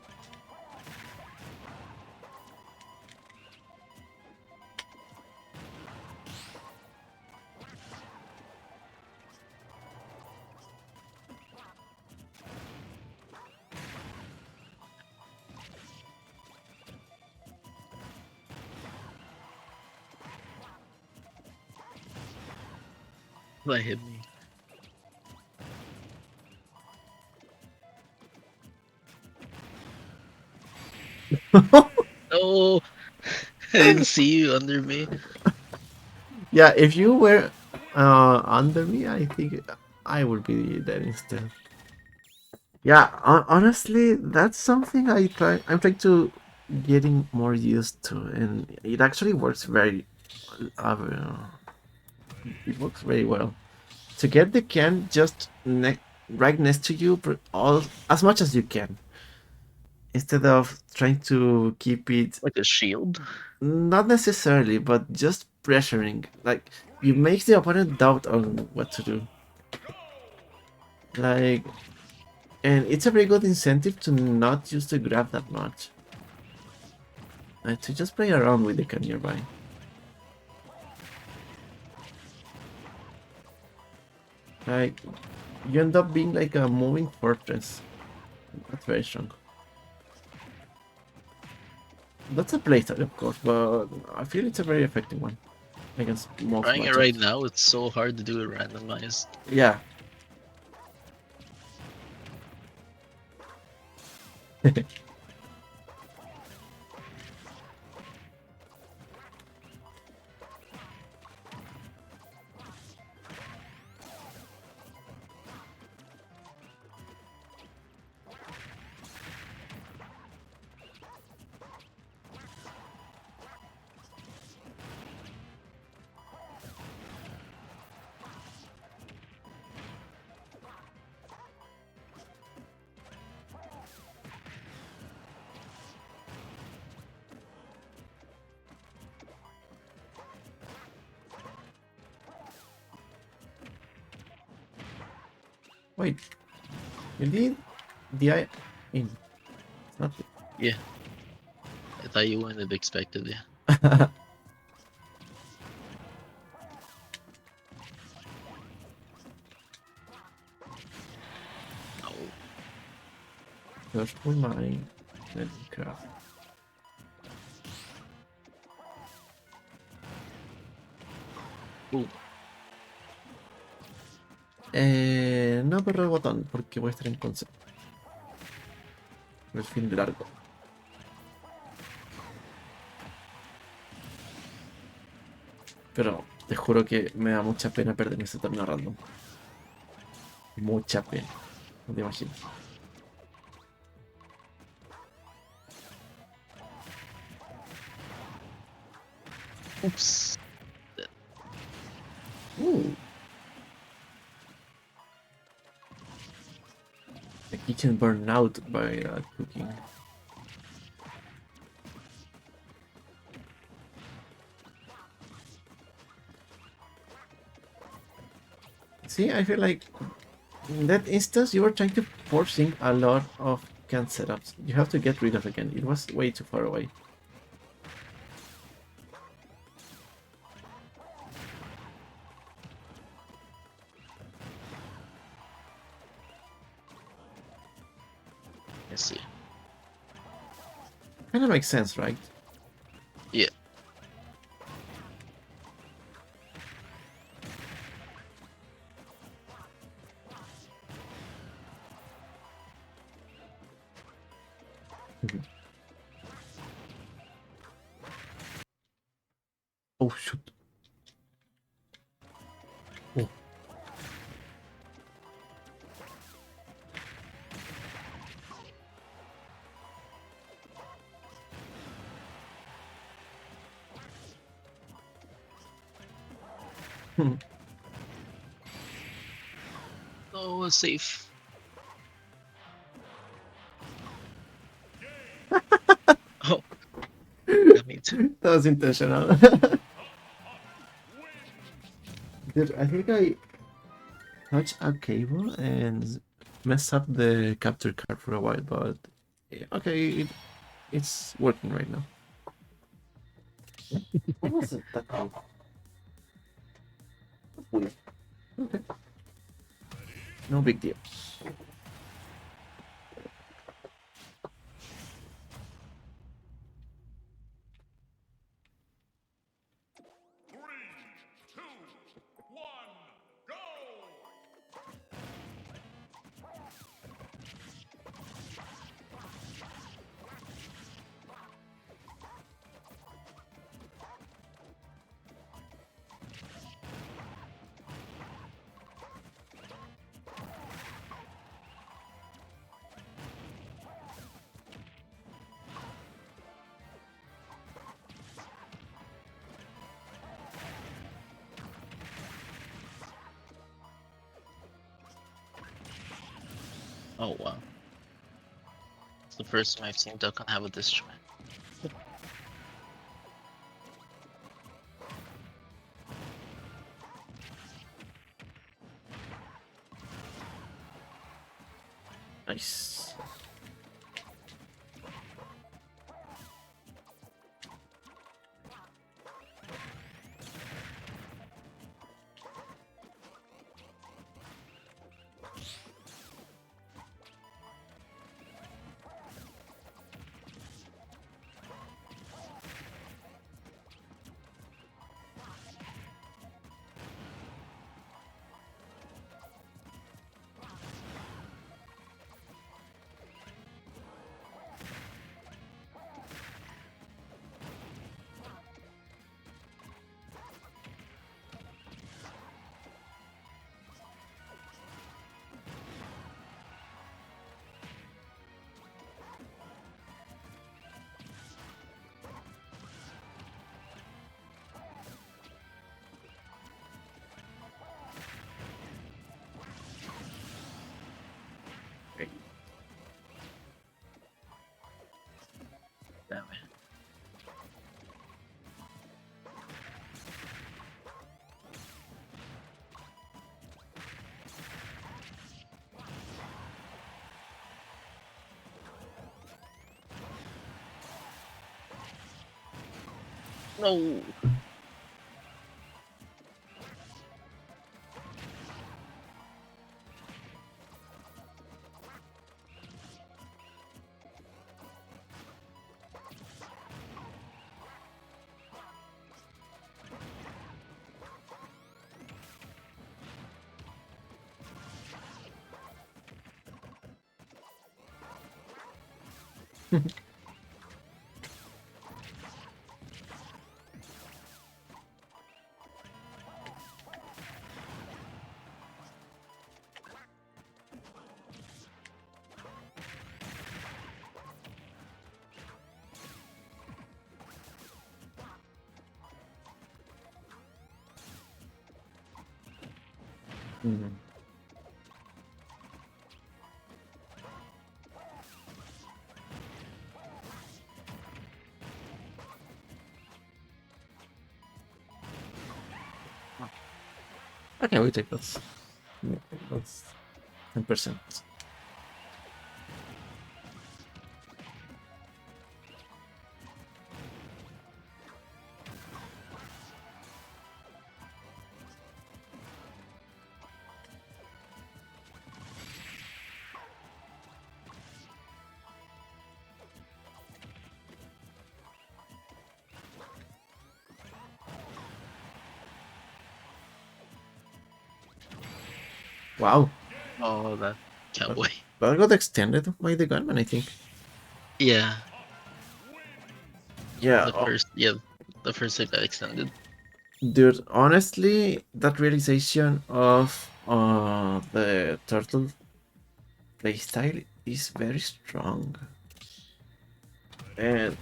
That hit me. Oh, I didn't see you under me. Yeah, if you were under me, I think I would be dead instead. Yeah, honestly, that's something I'm trying to getting more used to, and it actually works uh, it works very well. To get the can just right next to you, all as much as you can, instead of trying to keep it. Like a shield. Not necessarily, but just pressuring. Like, you make the opponent doubt on what to do. Like, and it's a very good incentive to not use the grab that much. To just play around with the can nearby. Like, you end up being like a moving fortress. That's very strong. That's a playstyle, of course, but I feel it's a very effective one against most Trying it right matchups. now, it's so hard to do it randomized. Yeah. Wait, you did the I in. It's not. Yeah, I thought you wouldn't have expected it. No. Search for my craft. Ooh, No aperro el botón porque voy a estar en concepto. El fin de largo. Pero te juro que me da mucha pena perder ese torneo random. Mucha pena. No te imaginas. oops. Uh, the kitchen burned out by cooking. See, I feel like in that instance you were trying to forcing a lot of can setups. You have to get rid of again. It was way too far away. I see. Kind of makes sense, right? Yeah. Oh shoot. Oh. No, it's safe. Oh, yeah, me too. That was intentional. Dude, I think I touched a cable and messed up the capture card for a while, but okay, it's working right now. What was it? That code? Weird. Okay, no big deal. Three, two, one, go! Oh wow. It's the first time I've seen Dokkan have a disjoint. Nice. Okay. Damn it. No. Mhm. Okay, we take those. Yeah, that's 10%. Wow. Oh, that That, cowboy. that got extended by the gunman, I think. Yeah. Yeah. The first, yeah, the first hit got extended. Dude, honestly, that realization of the turtle playstyle is very strong. And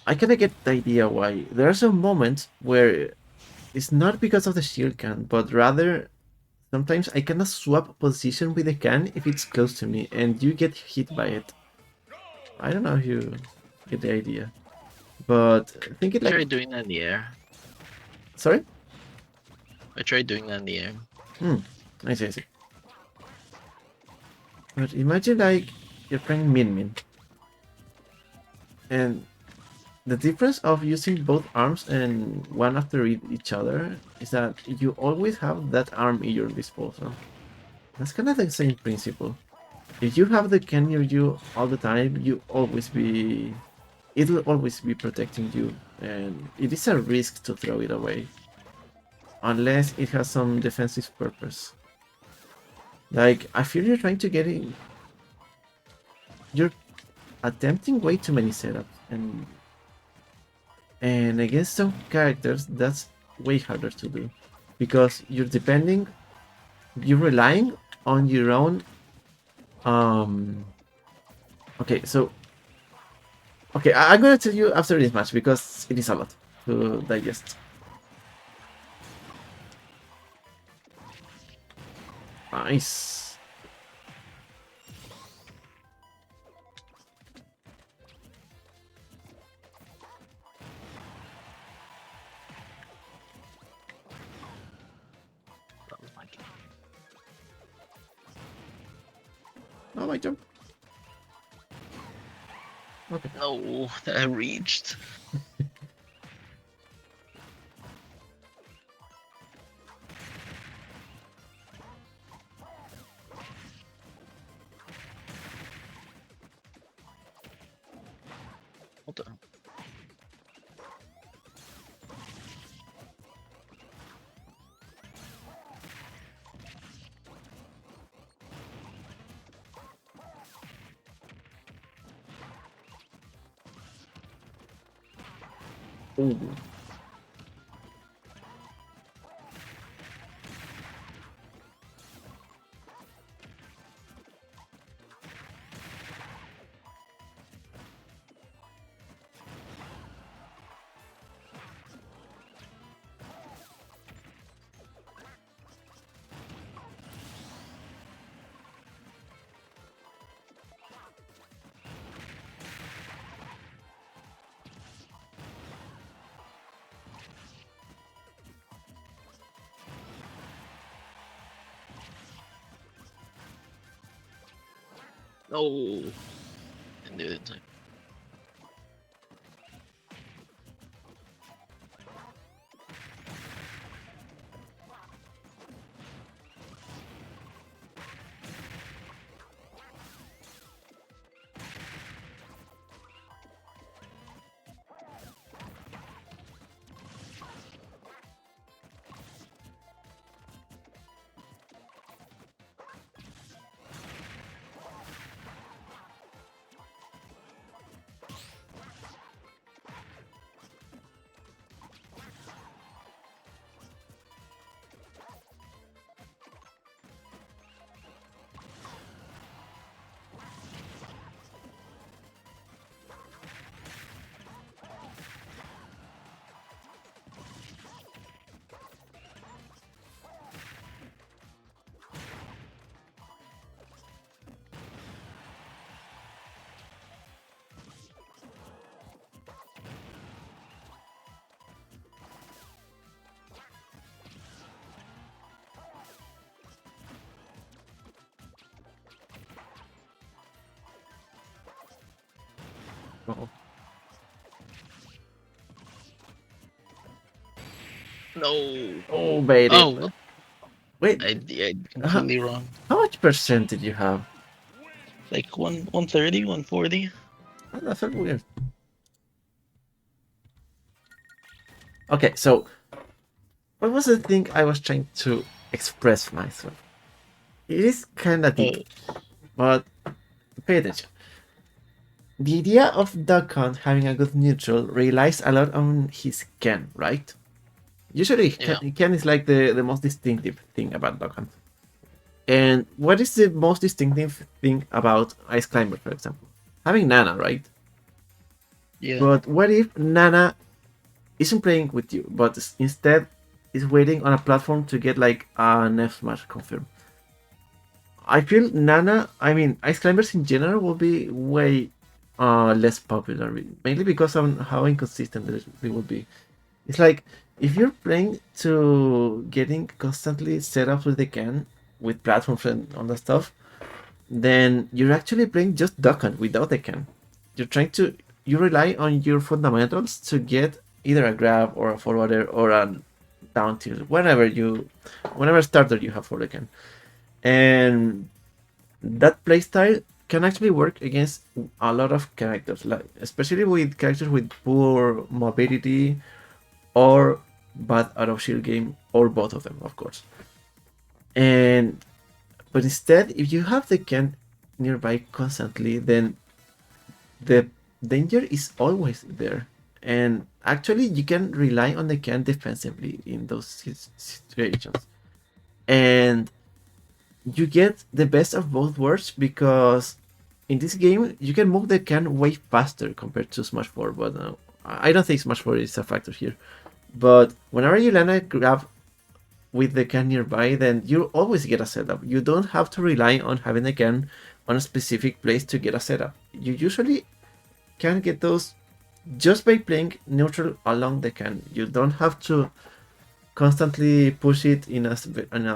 I kind of get the idea why. There are some moments where it's not because of the shield can, but rather sometimes I cannot swap position with the can if it's close to me and you get hit by it. I don't know if you get the idea. But think it I like. tried doing that in the air. Sorry? I tried doing that in the air. Hmm. I see, I see. But imagine like you're playing Min Min. And the difference of using both arms and one after each other is that you always have that arm in your disposal. That's kind of the same principle. If you have the can near you all the time, it'll always be protecting you, and it is a risk to throw it away unless it has some defensive purpose. Like I feel you're trying to get in, you're attempting way too many setups, and against some characters that's way harder to do because you're relying on your own. Um. Okay, so I'm gonna tell you after this match because it is a lot to digest. Nice. Oh, my jump. Okay. No, that reached. Hold on. Ooh. No. Didn't do it in time. Uh-oh. No. Oh, baited. Oh, Wait, I did how, completely wrong. how much percent did you have? Like 130, 140. Oh, that felt weird. Okay, so what was the thing I was trying to express myself? It is kind of deep, Oh, but pay attention. The idea of Duck Hunt having a good neutral relies a lot on his Ken, right? Usually, yeah. Ken is like the most distinctive thing about Duck Hunt. And what is the most distinctive thing about Ice Climber, for example? Having Nana, right? Yeah. But what if Nana isn't playing with you, but instead is waiting on a platform to get like an F smash confirmed? I feel Nana, I mean, Ice Climbers in general will be way less popular, mainly because of how inconsistent they will be. It's like if you're playing to getting constantly set up with the can, with platforms and all that stuff, then you're actually playing just Duck Hunt without the can. You're trying to you rely on your fundamentals to get either a grab or a forwarder or a down tilt, whenever starter you have for the can. And that playstyle can actually work against a lot of characters, like especially with characters with poor mobility or bad out of shield game, or both of them, of course. And but instead, if you have the can nearby constantly, then the danger is always there. And actually, you can rely on the can defensively in those situations. And you get the best of both worlds because in this game you can move the can way faster compared to Smash 4. But I don't think Smash 4 is a factor here. But whenever you land a grab with the can nearby, then you always get a setup. You don't have to rely on having a can on a specific place to get a setup. You usually can get those just by playing neutral along the can. You don't have to constantly push it in a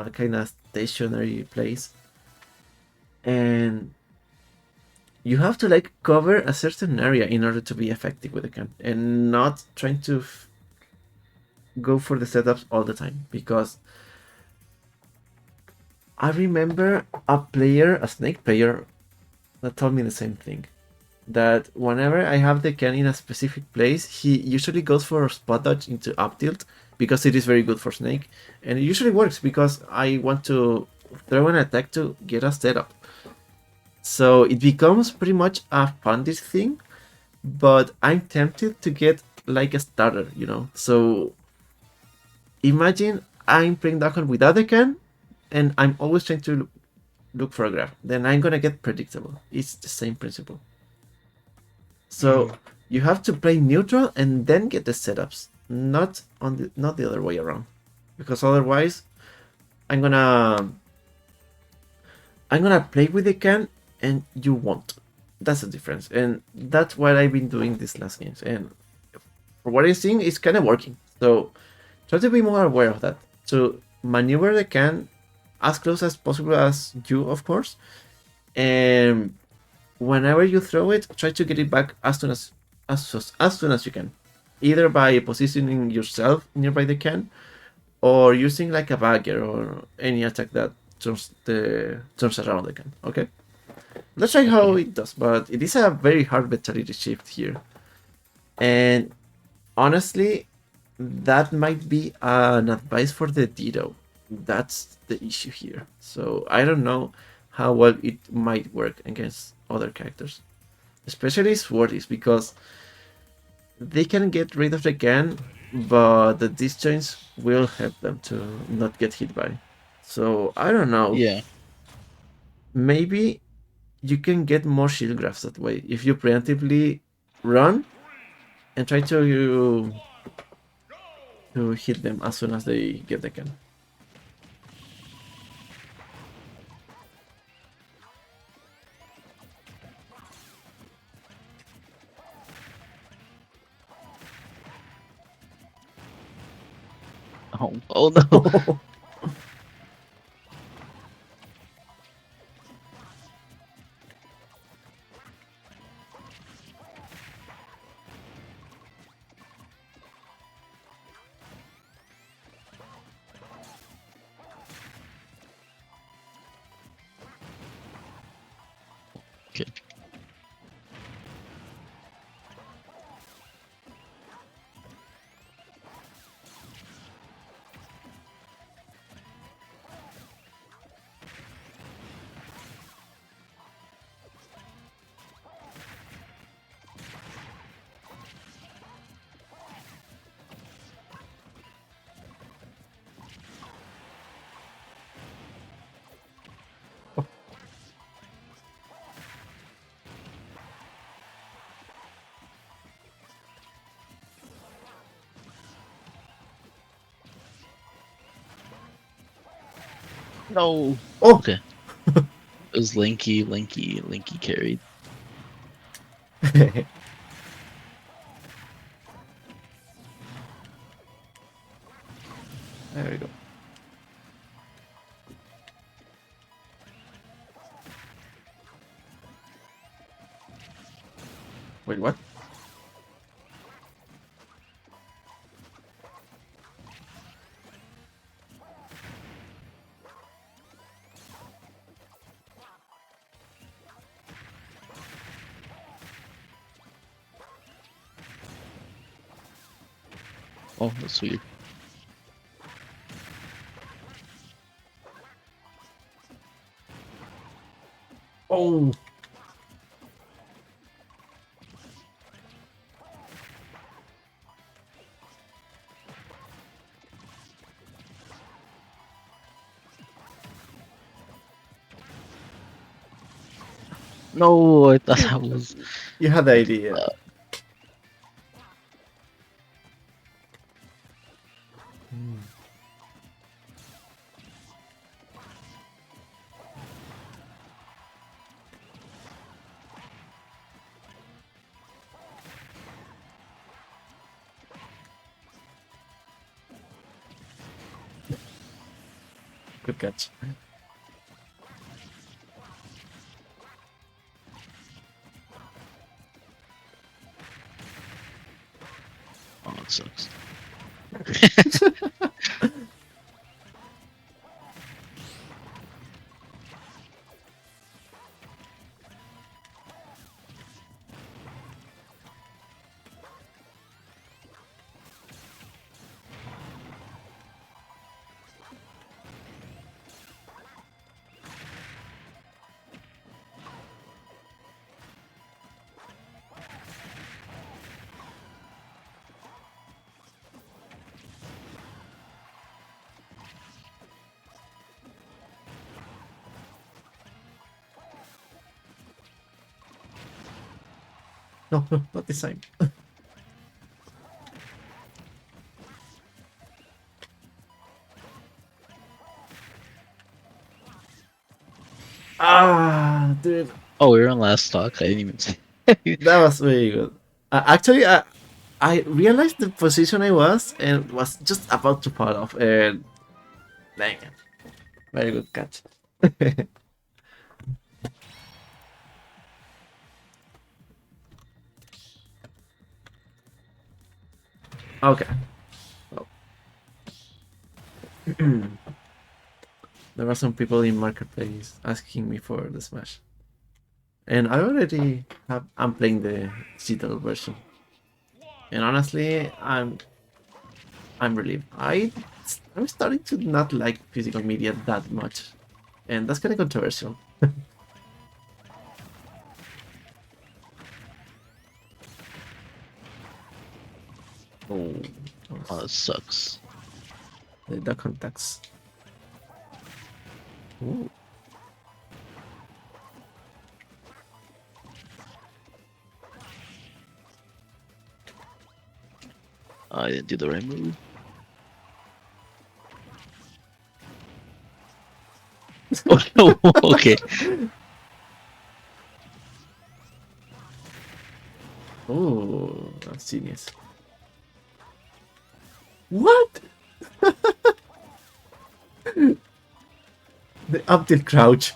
kind of stationary place. And you have to like cover a certain area in order to be effective with the can, and not trying to go for the setups all the time, because I remember a snake player, that told me the same thing. That whenever I have the can in a specific place, he usually goes for spot dodge into up tilt because it is very good for snake, and it usually works because I want to throw an attack to get a setup. So it becomes pretty much a punish thing, but I'm tempted to get like a starter, you know. So imagine I'm playing Darkon without the can, and I'm always trying to look for a graph. Then I'm gonna get predictable. It's the same principle. So you have to play neutral and then get the setups, not the other way around, because otherwise I'm gonna play with the can and you won't. That's the difference, and that's what I've been doing these last games. And for what I'm seeing, it's kind of working. So try to be more aware of that. To maneuver the can as close as possible as you, of course, and whenever you throw it, try to get it back as soon as you can, either by positioning yourself nearby the can or using like a bagger or any attack that turns around the can. Okay, let's try how Okay. it does, but it is a very hard vitality shift here, and honestly, that might be an advice for the Ditto. That's the issue here. So I don't know how well it might work against other characters, especially Swordies, because they can get rid of the can, but the disjoints will help them to not get hit by. So I don't know. Yeah. Maybe you can get more shield graphs that way if you preemptively run and try to hit them as soon as they get the can. Oh no. Okay. No. Oh! Okay. It was Linky carried. There we go. Wait, what? Oh, that's weird. Oh! No, I thought that was. You had the idea. Uh, Good catch. that sucks. No, no, not this time. Ah, dude, Oh, we were on last talk. I didn't even see. that was very good. Actually, I realized the position I was and was just about to fall off. And dang it, very good catch. Okay. Well, there were some people in marketplace asking me for the Smash, and I already have. I'm playing the digital version, and honestly, I'm relieved. I'm starting to not like physical media that much, and that's kind of controversial. Oh, Oh, that sucks. the contacts. Ooh. I didn't do the right move. Oh no. Okay. Oh, that's genius. What? The up tilt crouch.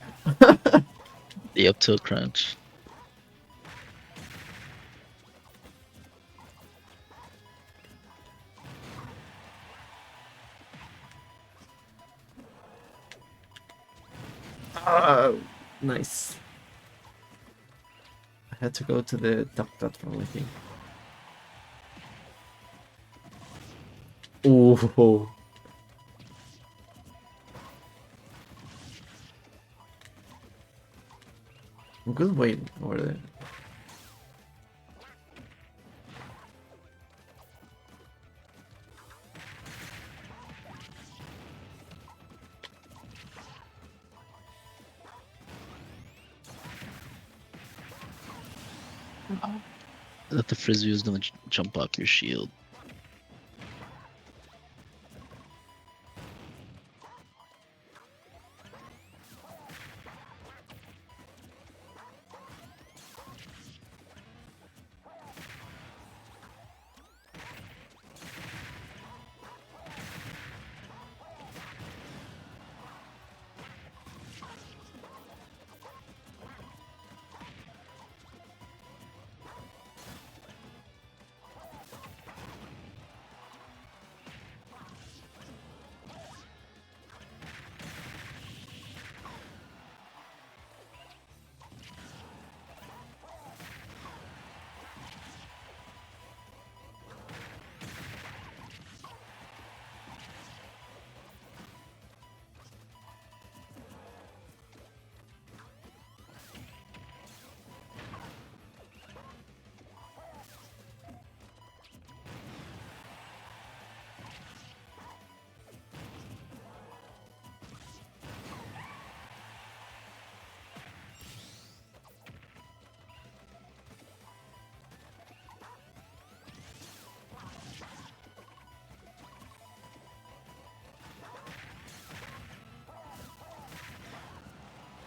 The up tilt crunch. Oh, nice. I had to go to the top platform, I think. Oh, good wait over there. That the frisbee is gonna jump off your shield.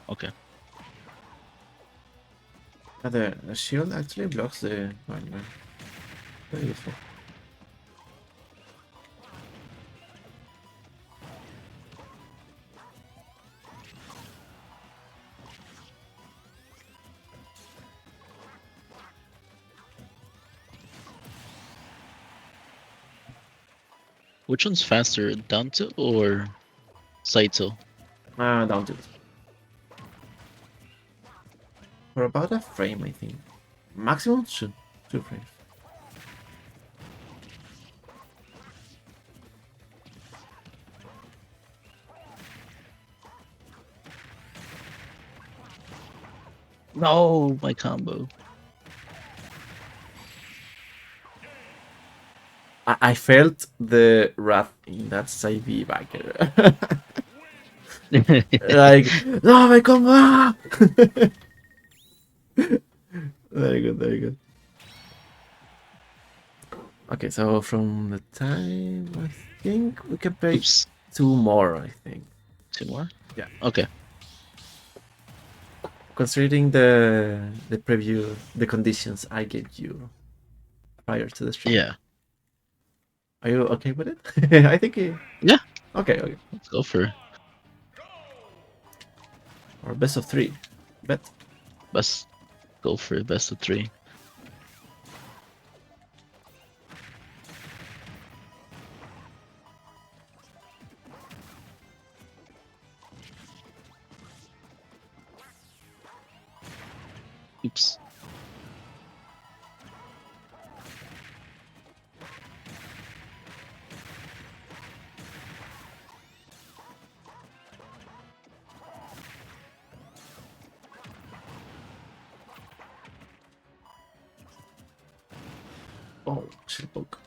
Okay. The shield actually blocks the Wagner. Very useful. Which one's faster, down tilt or side tilt? Down tilt. For about a frame, I think. Maximum should 2 frames. No, my combo. I felt the wrath in that side B backer. Like, no, my combo! Very good, very good. Okay, so from the time, I think we can play Oops. 2 more, I think. 2 more? Yeah. Okay. Considering the preview, the conditions I gave you prior to the stream. Yeah. Are you okay with it? I think. Yeah. Okay, okay. Let's go for Or best of 3. Bet. best. Go for best of 3. Oops. Oh, shit poke.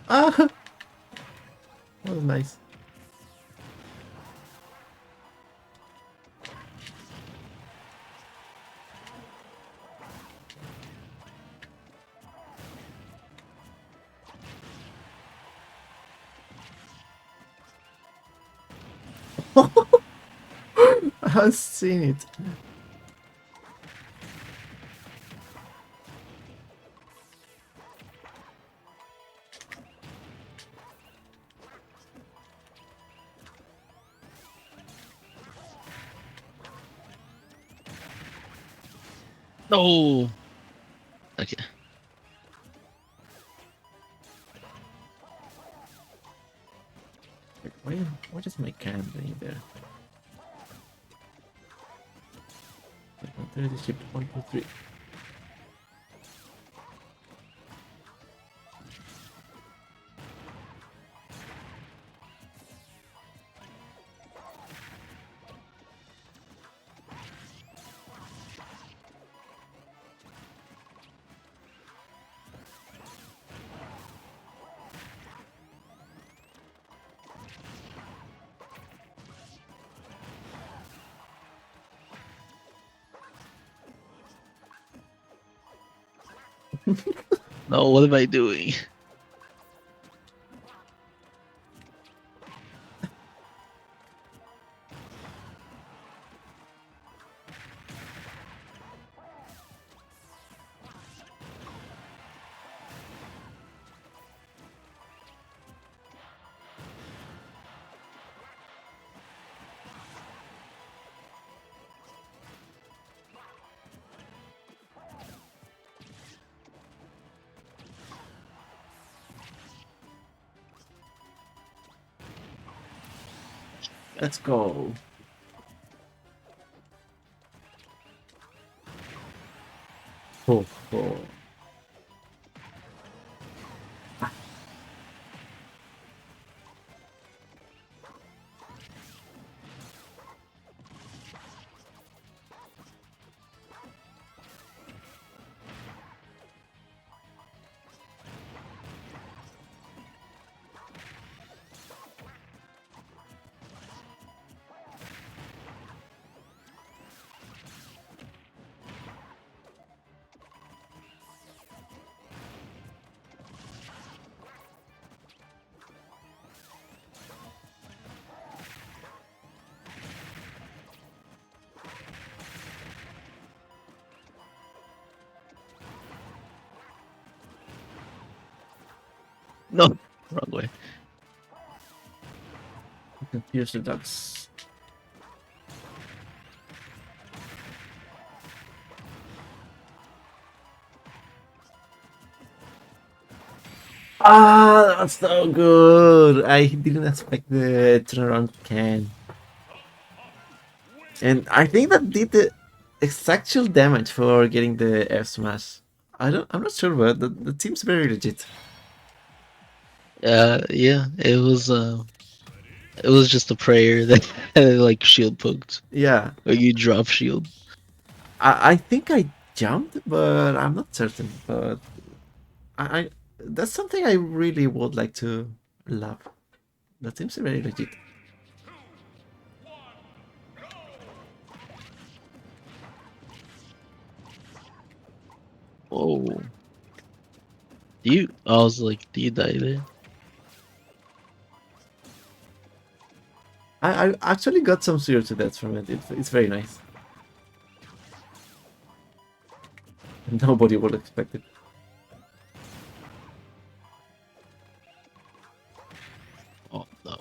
Ah! That was nice. I've seen it. No. Okay. Wait, what is my cam doing there? 30 shipped 123. No, what am I doing? Let's go. Oh, oh. No. Wrong way. Confuse the ducks. Ah, that's so good. I didn't expect the turnaround can. And I think that did the actual damage for getting the F smash. I'm not sure, but that seems very legit. Yeah, it was just a prayer that like shield poked. Yeah. Like you drop shield. I think I jumped, but I'm not certain. But I that's something I really would like to love. That seems very legit. Whoa. Do you I was like, do you die there? I actually got some serious deaths from it. It's very nice. Nobody would expect it. Oh no.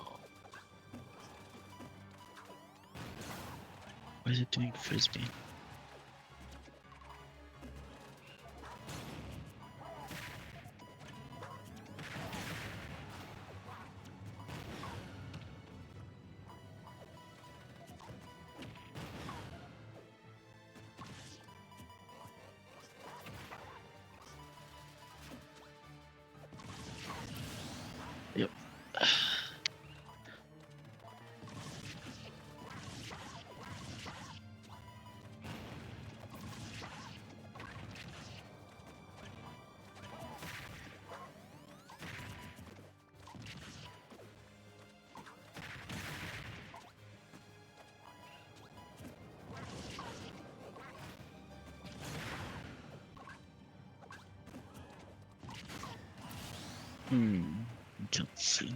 Why is it doing frisbee? Yep. Can't see.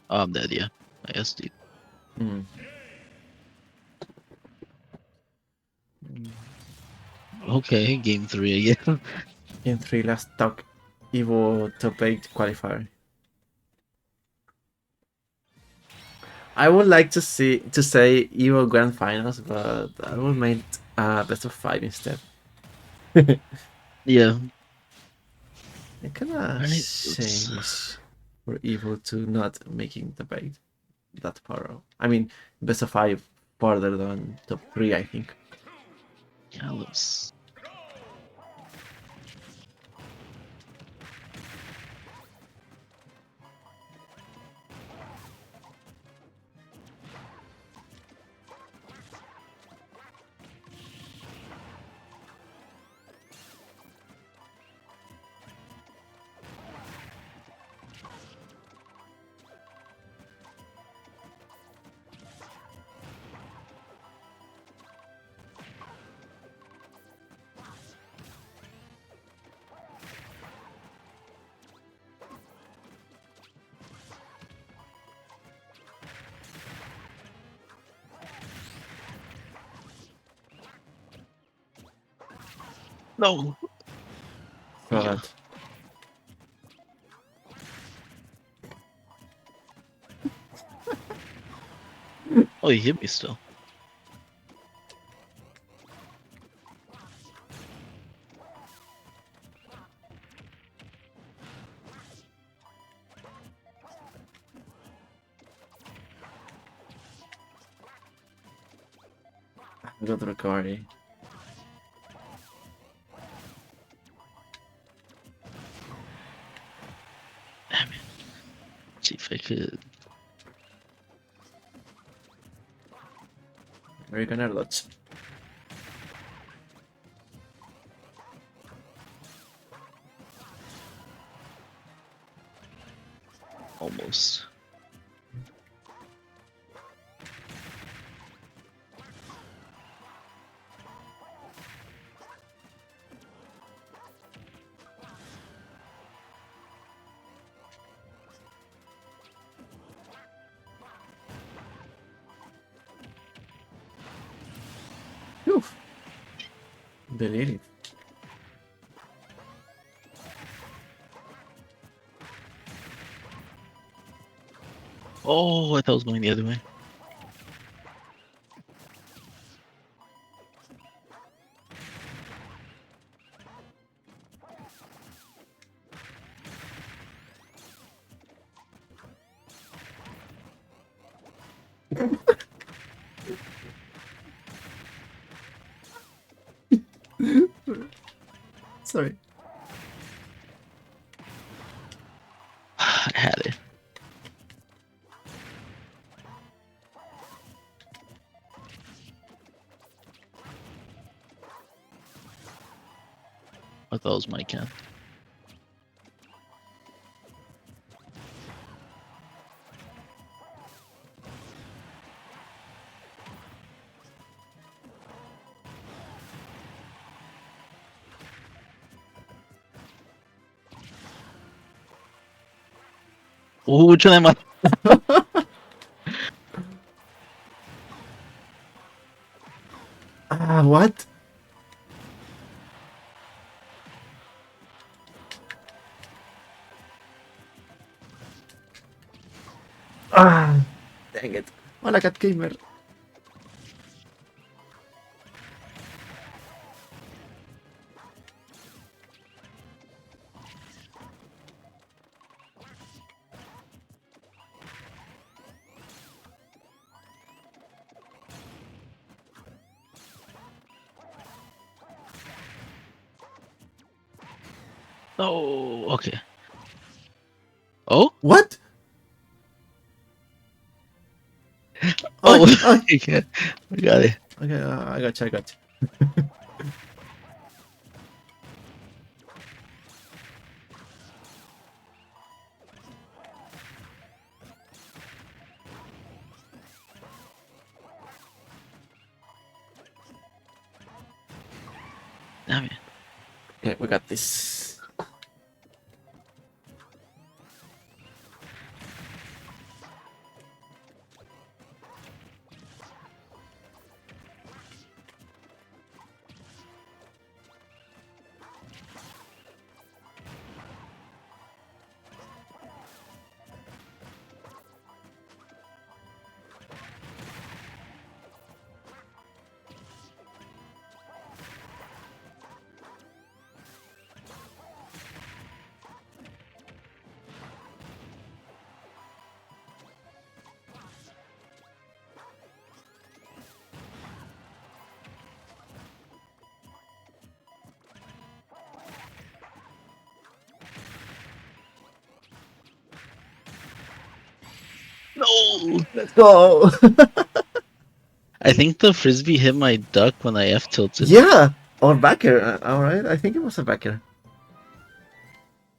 Oh, I'm dead, yeah. I guess, dude. Mm. Okay, game 3 again. In 3 last talk Evo top 8 qualifier. I would like to say Evo Grand Finals, but I will make best of 5 instead. Yeah. I kinda Alright, shame-ish for Evo to not making the bait that far. I mean, best of 5 farther than top 3, I think. yeah, let's. No! So Yeah. that Oh, he hit me still. good recovery. Damn it. See if I could. We're gonna dodge. Almost. Whew. Deleted. Oh, I thought I was going the other way. Sorry. I had it. I thought it was my can. Which one am I? What? Dang it. Hola, Cat Gamer. Oh, okay. Oh, What? oh, Oh, yeah, I got it. okay, I got you, I got you. Damn it. Okay, we got this. No, Let's go. I think the frisbee hit my duck when I F tilted. Yeah, or backer. All right, I think it was a backer.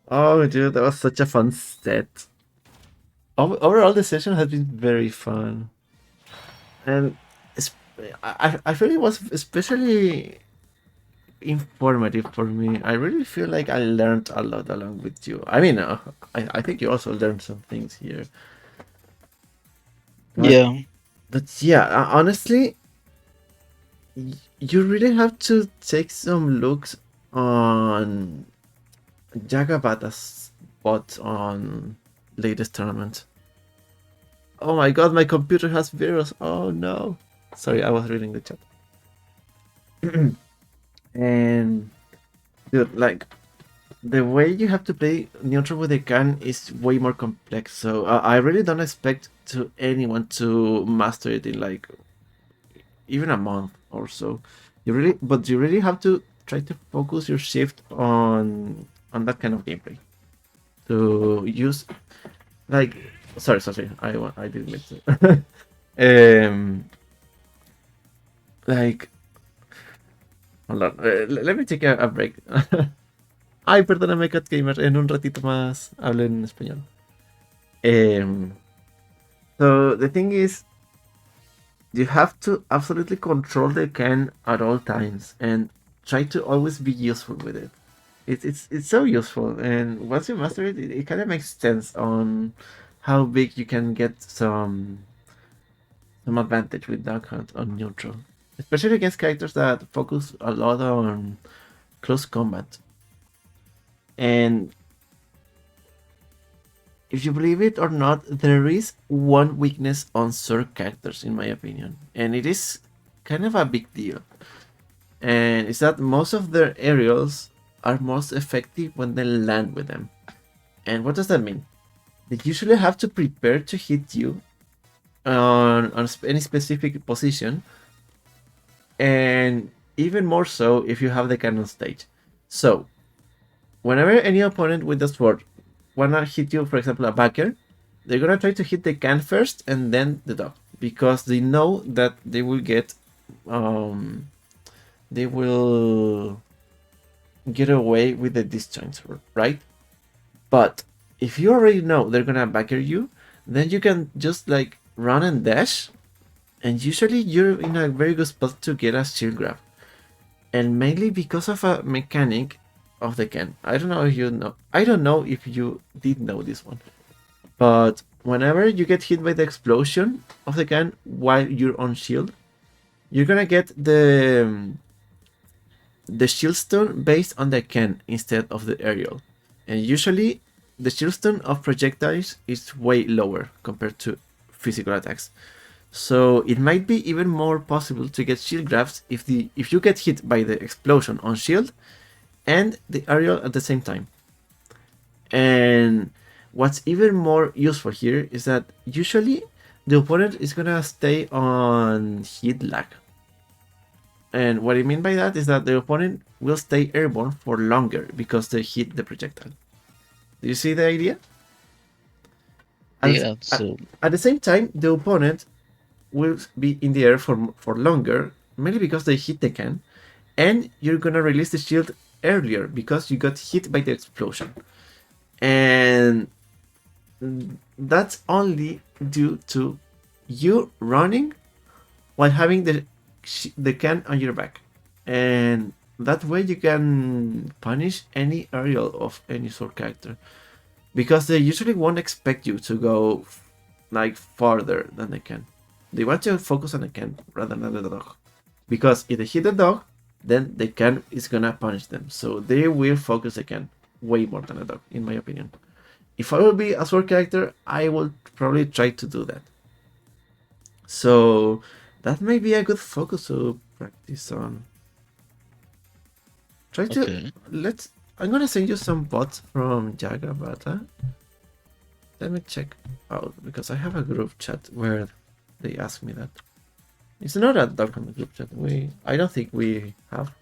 Oh, dude, that was such a fun set. Overall, the session has been very fun, and it's, I feel it was especially informative for me. I really feel like I learned a lot along with you. I mean, I think you also learned some things here. But Yeah. yeah, honestly, you really have to take some looks on Jagabata's bot on latest tournament. Oh my god, my computer has virus. Oh no. Sorry, I was reading the chat. And dude, like the way you have to play neutral with a gun is way more complex. So I really don't expect to anyone to master it in like even a month or so. But you really have to try to focus your shift on that kind of gameplay. To use like sorry, I didn't mean to. Like hold on, let me take a break. Ay, perdóname, Cat Gamer. En un ratito más hablo en español. Um, so the thing is, you have to absolutely control the can at all times and try to always be useful with it. It's so useful, and once you master it, it kind of makes sense on how big you can get some advantage with Duck Hunt on neutral, especially against characters that focus a lot on close combat. And if you believe it or not, there is one weakness on Sword characters, in my opinion, and it is kind of a big deal. And it's that most of their aerials are most effective when they land with them. And what does that mean? They usually have to prepare to hit you on any specific position, and even more so if you have the cannon stage. So, whenever any opponent with the sword wanna hit you, for example, a backer, they're gonna try to hit the can first and then the dog, because they know that they will get, they will get away with the disjoints, right? But if you already know they're gonna backer you, then you can just like run and dash, and usually you're in a very good spot to get a shield grab. And mainly because of a mechanic of the can. I don't know if you know. I don't know if you did know this one, but whenever you get hit by the explosion of the can while you're on shield, you're gonna get the shield stone based on the can instead of the aerial. And usually the shield stone of projectiles is way lower compared to physical attacks. So it might be even more possible to get shield grabs if you get hit by the explosion on shield and the aerial at the same time. And what's even more useful here is that usually the opponent is gonna stay on hit lag. And what I mean by that is that the opponent will stay airborne for longer because they hit the projectile. Do you see the idea? Yeah. At, So at the same time, the opponent will be in the air for longer, mainly because they hit the can, and you're gonna release the shield earlier because you got hit by the explosion. And that's only due to you running while having the can on your back. And that way you can punish any aerial of any sword character, because they usually won't expect you to go like farther than they can. They want to focus on the can rather than the dog, because if they hit the dog, then the can is gonna punish them. So they will focus the can way more than a dog, in my opinion. If I will be a sword character, I will probably try to do that. So that may be a good focus to practice on. Try to okay. let's. I'm gonna send you some bots from Jagabata. Let me check out, because I have a group chat where they ask me that. It's not a document group chat. I don't think we have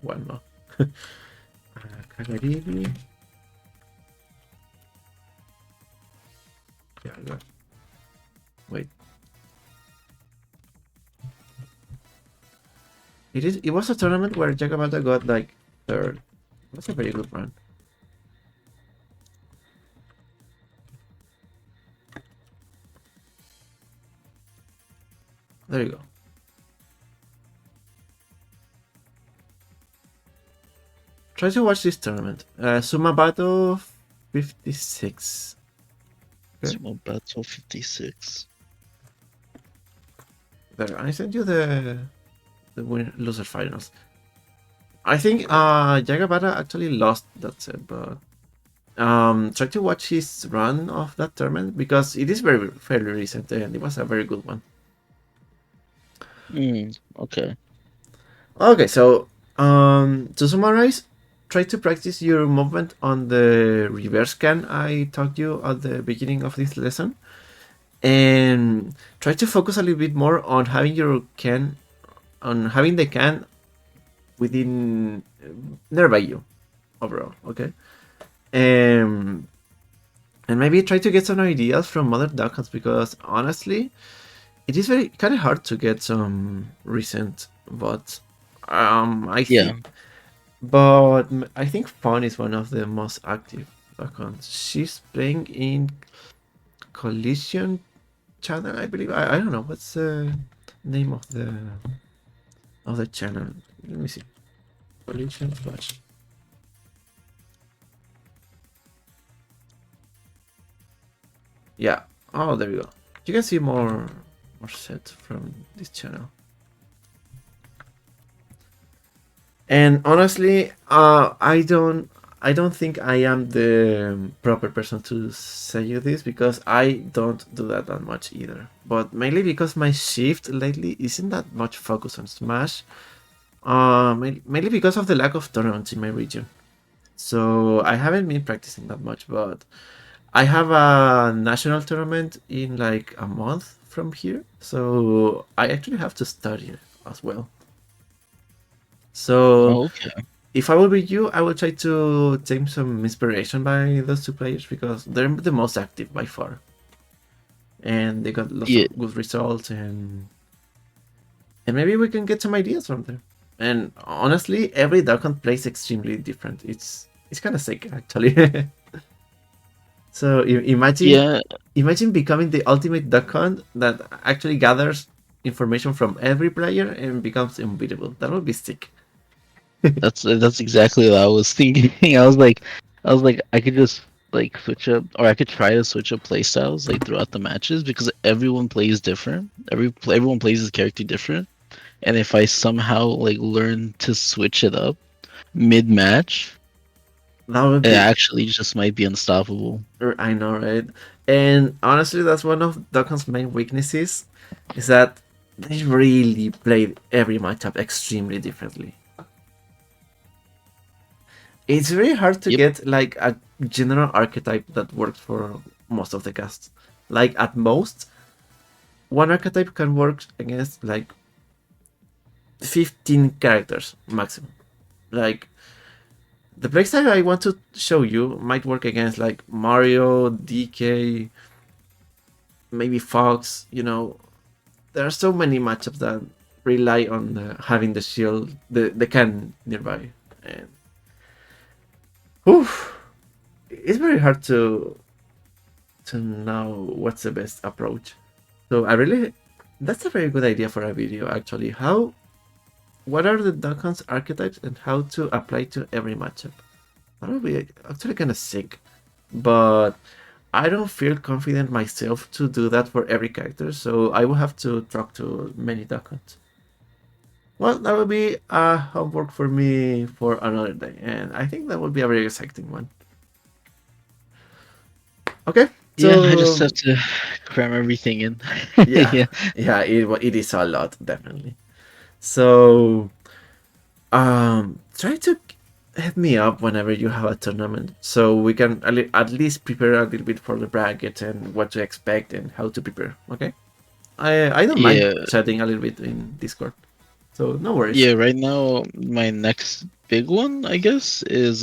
one now. Kagaribi. Jaga. Wait. It was a tournament where Jagabata got like third. That's a very good run. There you go. Try to watch this tournament. Sumabato 56. Okay. Small battle 56. There, I sent you the loser finals. I think Jagabata actually lost that set, but try to watch his run of that tournament, because it is very fairly recent and it was a very good one. Okay. Okay, so to summarize, try to practice your movement on the reverse can I taught you at the beginning of this lesson, and try to focus a little bit more on having the can within nearby you overall. Okay, and maybe try to get some ideas from other ducks, because honestly, it is very kind of hard to get some recent bots. I Yeah. think, but I think Fawn is one of the most active accounts. She's playing in Collision channel, I believe. I don't know what's the name of the channel. Let me see. Collision Flash. Yeah. Oh, there you go. You can see more sets from this channel. And honestly, I don't. I don't think I am the proper person to say you this because I don't do that much either. But mainly because my shift lately isn't that much focused on Smash. Mainly because of the lack of tournaments in my region. So I haven't been practicing that much, but I have a national tournament in like a month from here. So I actually have to study as well. So Oh, okay. if I will be you, I will try to take some inspiration by those two players because they're the most active by far, and they got lots Yeah, of good results, and maybe we can get some ideas from them. And honestly, every Duck Hunt plays extremely different. It's kind of sick actually. So yeah. imagine becoming the ultimate Duck Hunt that actually gathers information from every player and becomes unbeatable. That would be sick. That's exactly what I was thinking. I was like, I could just like switch up, or I could try to switch up playstyles like throughout the matches because everyone plays different. Everyone plays his character different, and if I somehow like learn to switch it up mid match, That would it be actually just might be unstoppable. I know, right? And honestly, that's one of Dokkan's main weaknesses, is that they really play every matchup extremely differently. It's very hard to Yep. get like a general archetype that works for most of the casts. Like at most, one archetype can work against like 15 characters maximum. Like the playstyle I want to show you might work against like Mario, DK, maybe Fox, there are so many matchups that rely on having the shield, the can nearby, and whew, it's very hard to know what's the best approach. So that's a very good idea for a video actually. What are the Duck Hunt's archetypes and how to apply to every matchup? That would be actually kind of sick, but I don't feel confident myself to do that for every character, so I will have to talk to many Duck Hunts. Well, that will be a homework for me for another day, and I think that will be a very exciting one. Okay, Yeah, I just so have to cram everything in. yeah, Yeah. yeah, it is a lot definitely. So try to hit me up whenever you have a tournament, so we can at least prepare a little bit for the bracket and what to expect and how to prepare. Okay, I don't mind Yeah. chatting a little bit in Discord, so no worries. Yeah, right now my next big one, I guess, is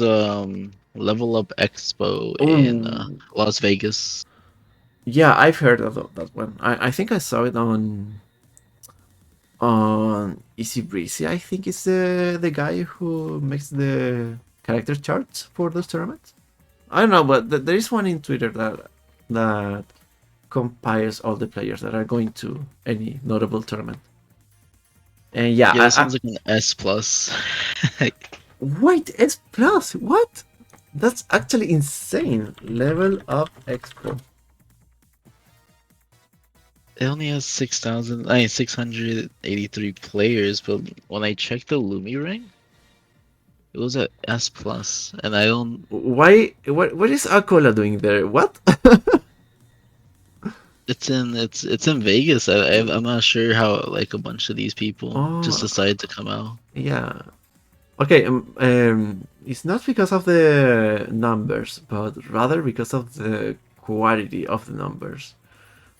Level Up Expo in Oh, Las Vegas. yeah, I've heard of that one. I think I saw it on Easy Breezy. I think it's the guy who makes the character charts for those tournaments. I don't know, but there is one in Twitter that compiles all the players that are going to any notable tournament. And yeah, Yeah, this one's like an S plus. wait, S plus, what? That's actually insane. Level up expo. It only has 683 players, but when I checked the Lumi rank, it was at S plus, and I don't. Why? What is Akola doing there? What? It's in Vegas. I'm not sure how like a bunch of these people just Oh, decided to come out. yeah. Okay, it's not because of the numbers, but rather because of the quality of the numbers.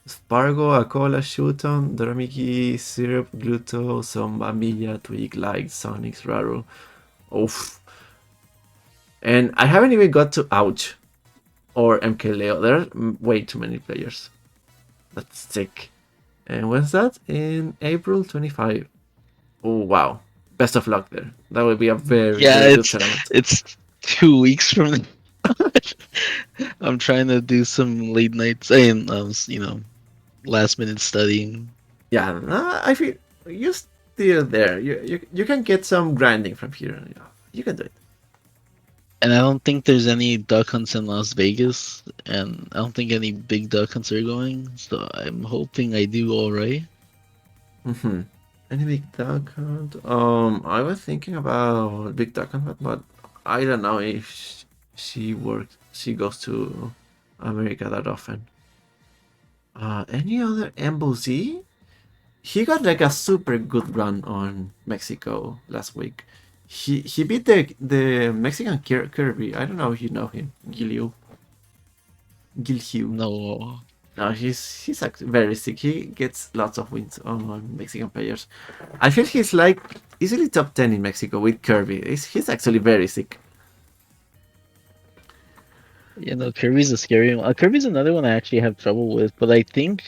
Spargo, Acola, Shuton, Doramiki, Syrup, Gluto, Somba, Milla, Twig, Light, Sonics, Raru. Oof. And I haven't even got to Ouch or MK Leo. There are way too many players. That's sick. And when's that? In April 25. Oh, wow. Best of luck there. That would be a very, Yeah, very good tournament. it's 2 weeks from now. I'm trying to do some late nights and last minute studying. Yeah, I feel you're still there. You can get some grinding from here. Yeah, you can do it. And I don't think there's any duck hunts in Las Vegas, and I don't think any big duck hunts are going. So I'm hoping I do all right. Mm-hmm. Any big duck hunt? I was thinking about big duck hunt, but I don't know if she works. She goes to America that often. Any other embassy? He got like a super good run on Mexico last week. He beat the Mexican Kirby. I don't know if you know him, Gilhu. No. No, he's actually very sick. He gets lots of wins on Mexican players. I feel he's like easily top 10 in Mexico with Kirby. He's actually very sick. You know, Kirby's a scary one. Kirby's another one I actually have trouble with, but I think,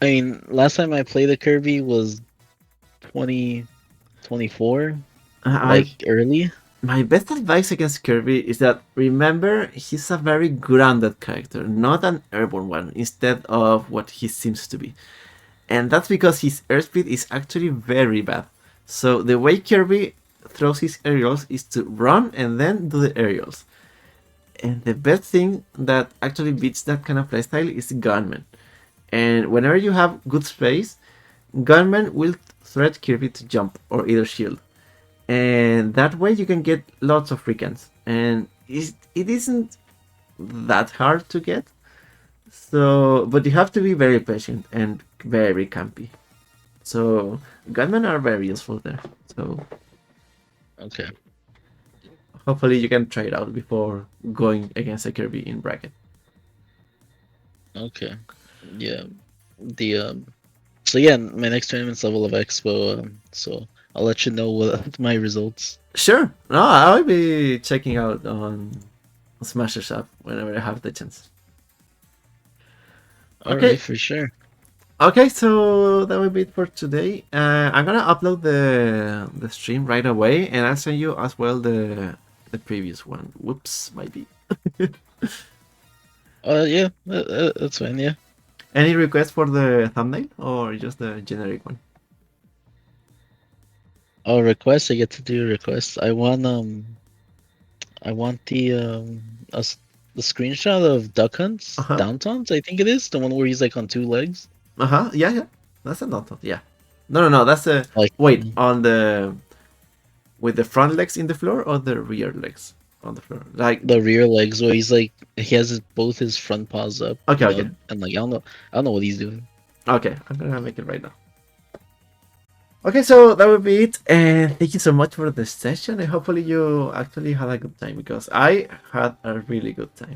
I mean, last time I played a Kirby was 2024, I like early. My best advice against Kirby is that remember he's a very grounded character, not an airborne one, instead of what he seems to be. And that's because his airspeed is actually very bad. So the way Kirby throws his aerials is to run and then do the aerials. And the best thing that actually beats that kind of playstyle is Gunman. And whenever you have good space, Gunman will threat Kirby to jump or either shield. And that way you can get lots of freakins. And it isn't that hard to get. So, but you have to be very patient and very campy. So, gunmen are very useful there. So, Okay. hopefully you can try it out before going against a Kirby in bracket. Okay. Yeah. The So yeah, my next tournament's level of Expo. So I'll let you know what my results. Sure. No, I'll be checking out on Smasher's app whenever I have the chance. All Okay. right, for sure. Okay, so that will be it for today. I'm gonna upload the stream right away, and I'll send you as well the previous one. Whoops, might be. Yeah, that's fine. Yeah. Any request for the thumbnail or just the generic one? Oh, request. I get to do requests. I want the screenshot of Duck Hunt's Uh huh. Downtowns. I think it is the one where he's like on two legs. Uh huh. Yeah, yeah. That's a not. Yeah. No. That's a Like wait on the with the front legs in the floor or the rear legs on the floor. Like the rear legs where he's like he has both his front paws up, okay, okay, and like I don't know what he's doing. okay. I'm gonna make it right now. Okay, so that would be it, and thank you so much for the session. And hopefully you actually had a good time because I had a really good time.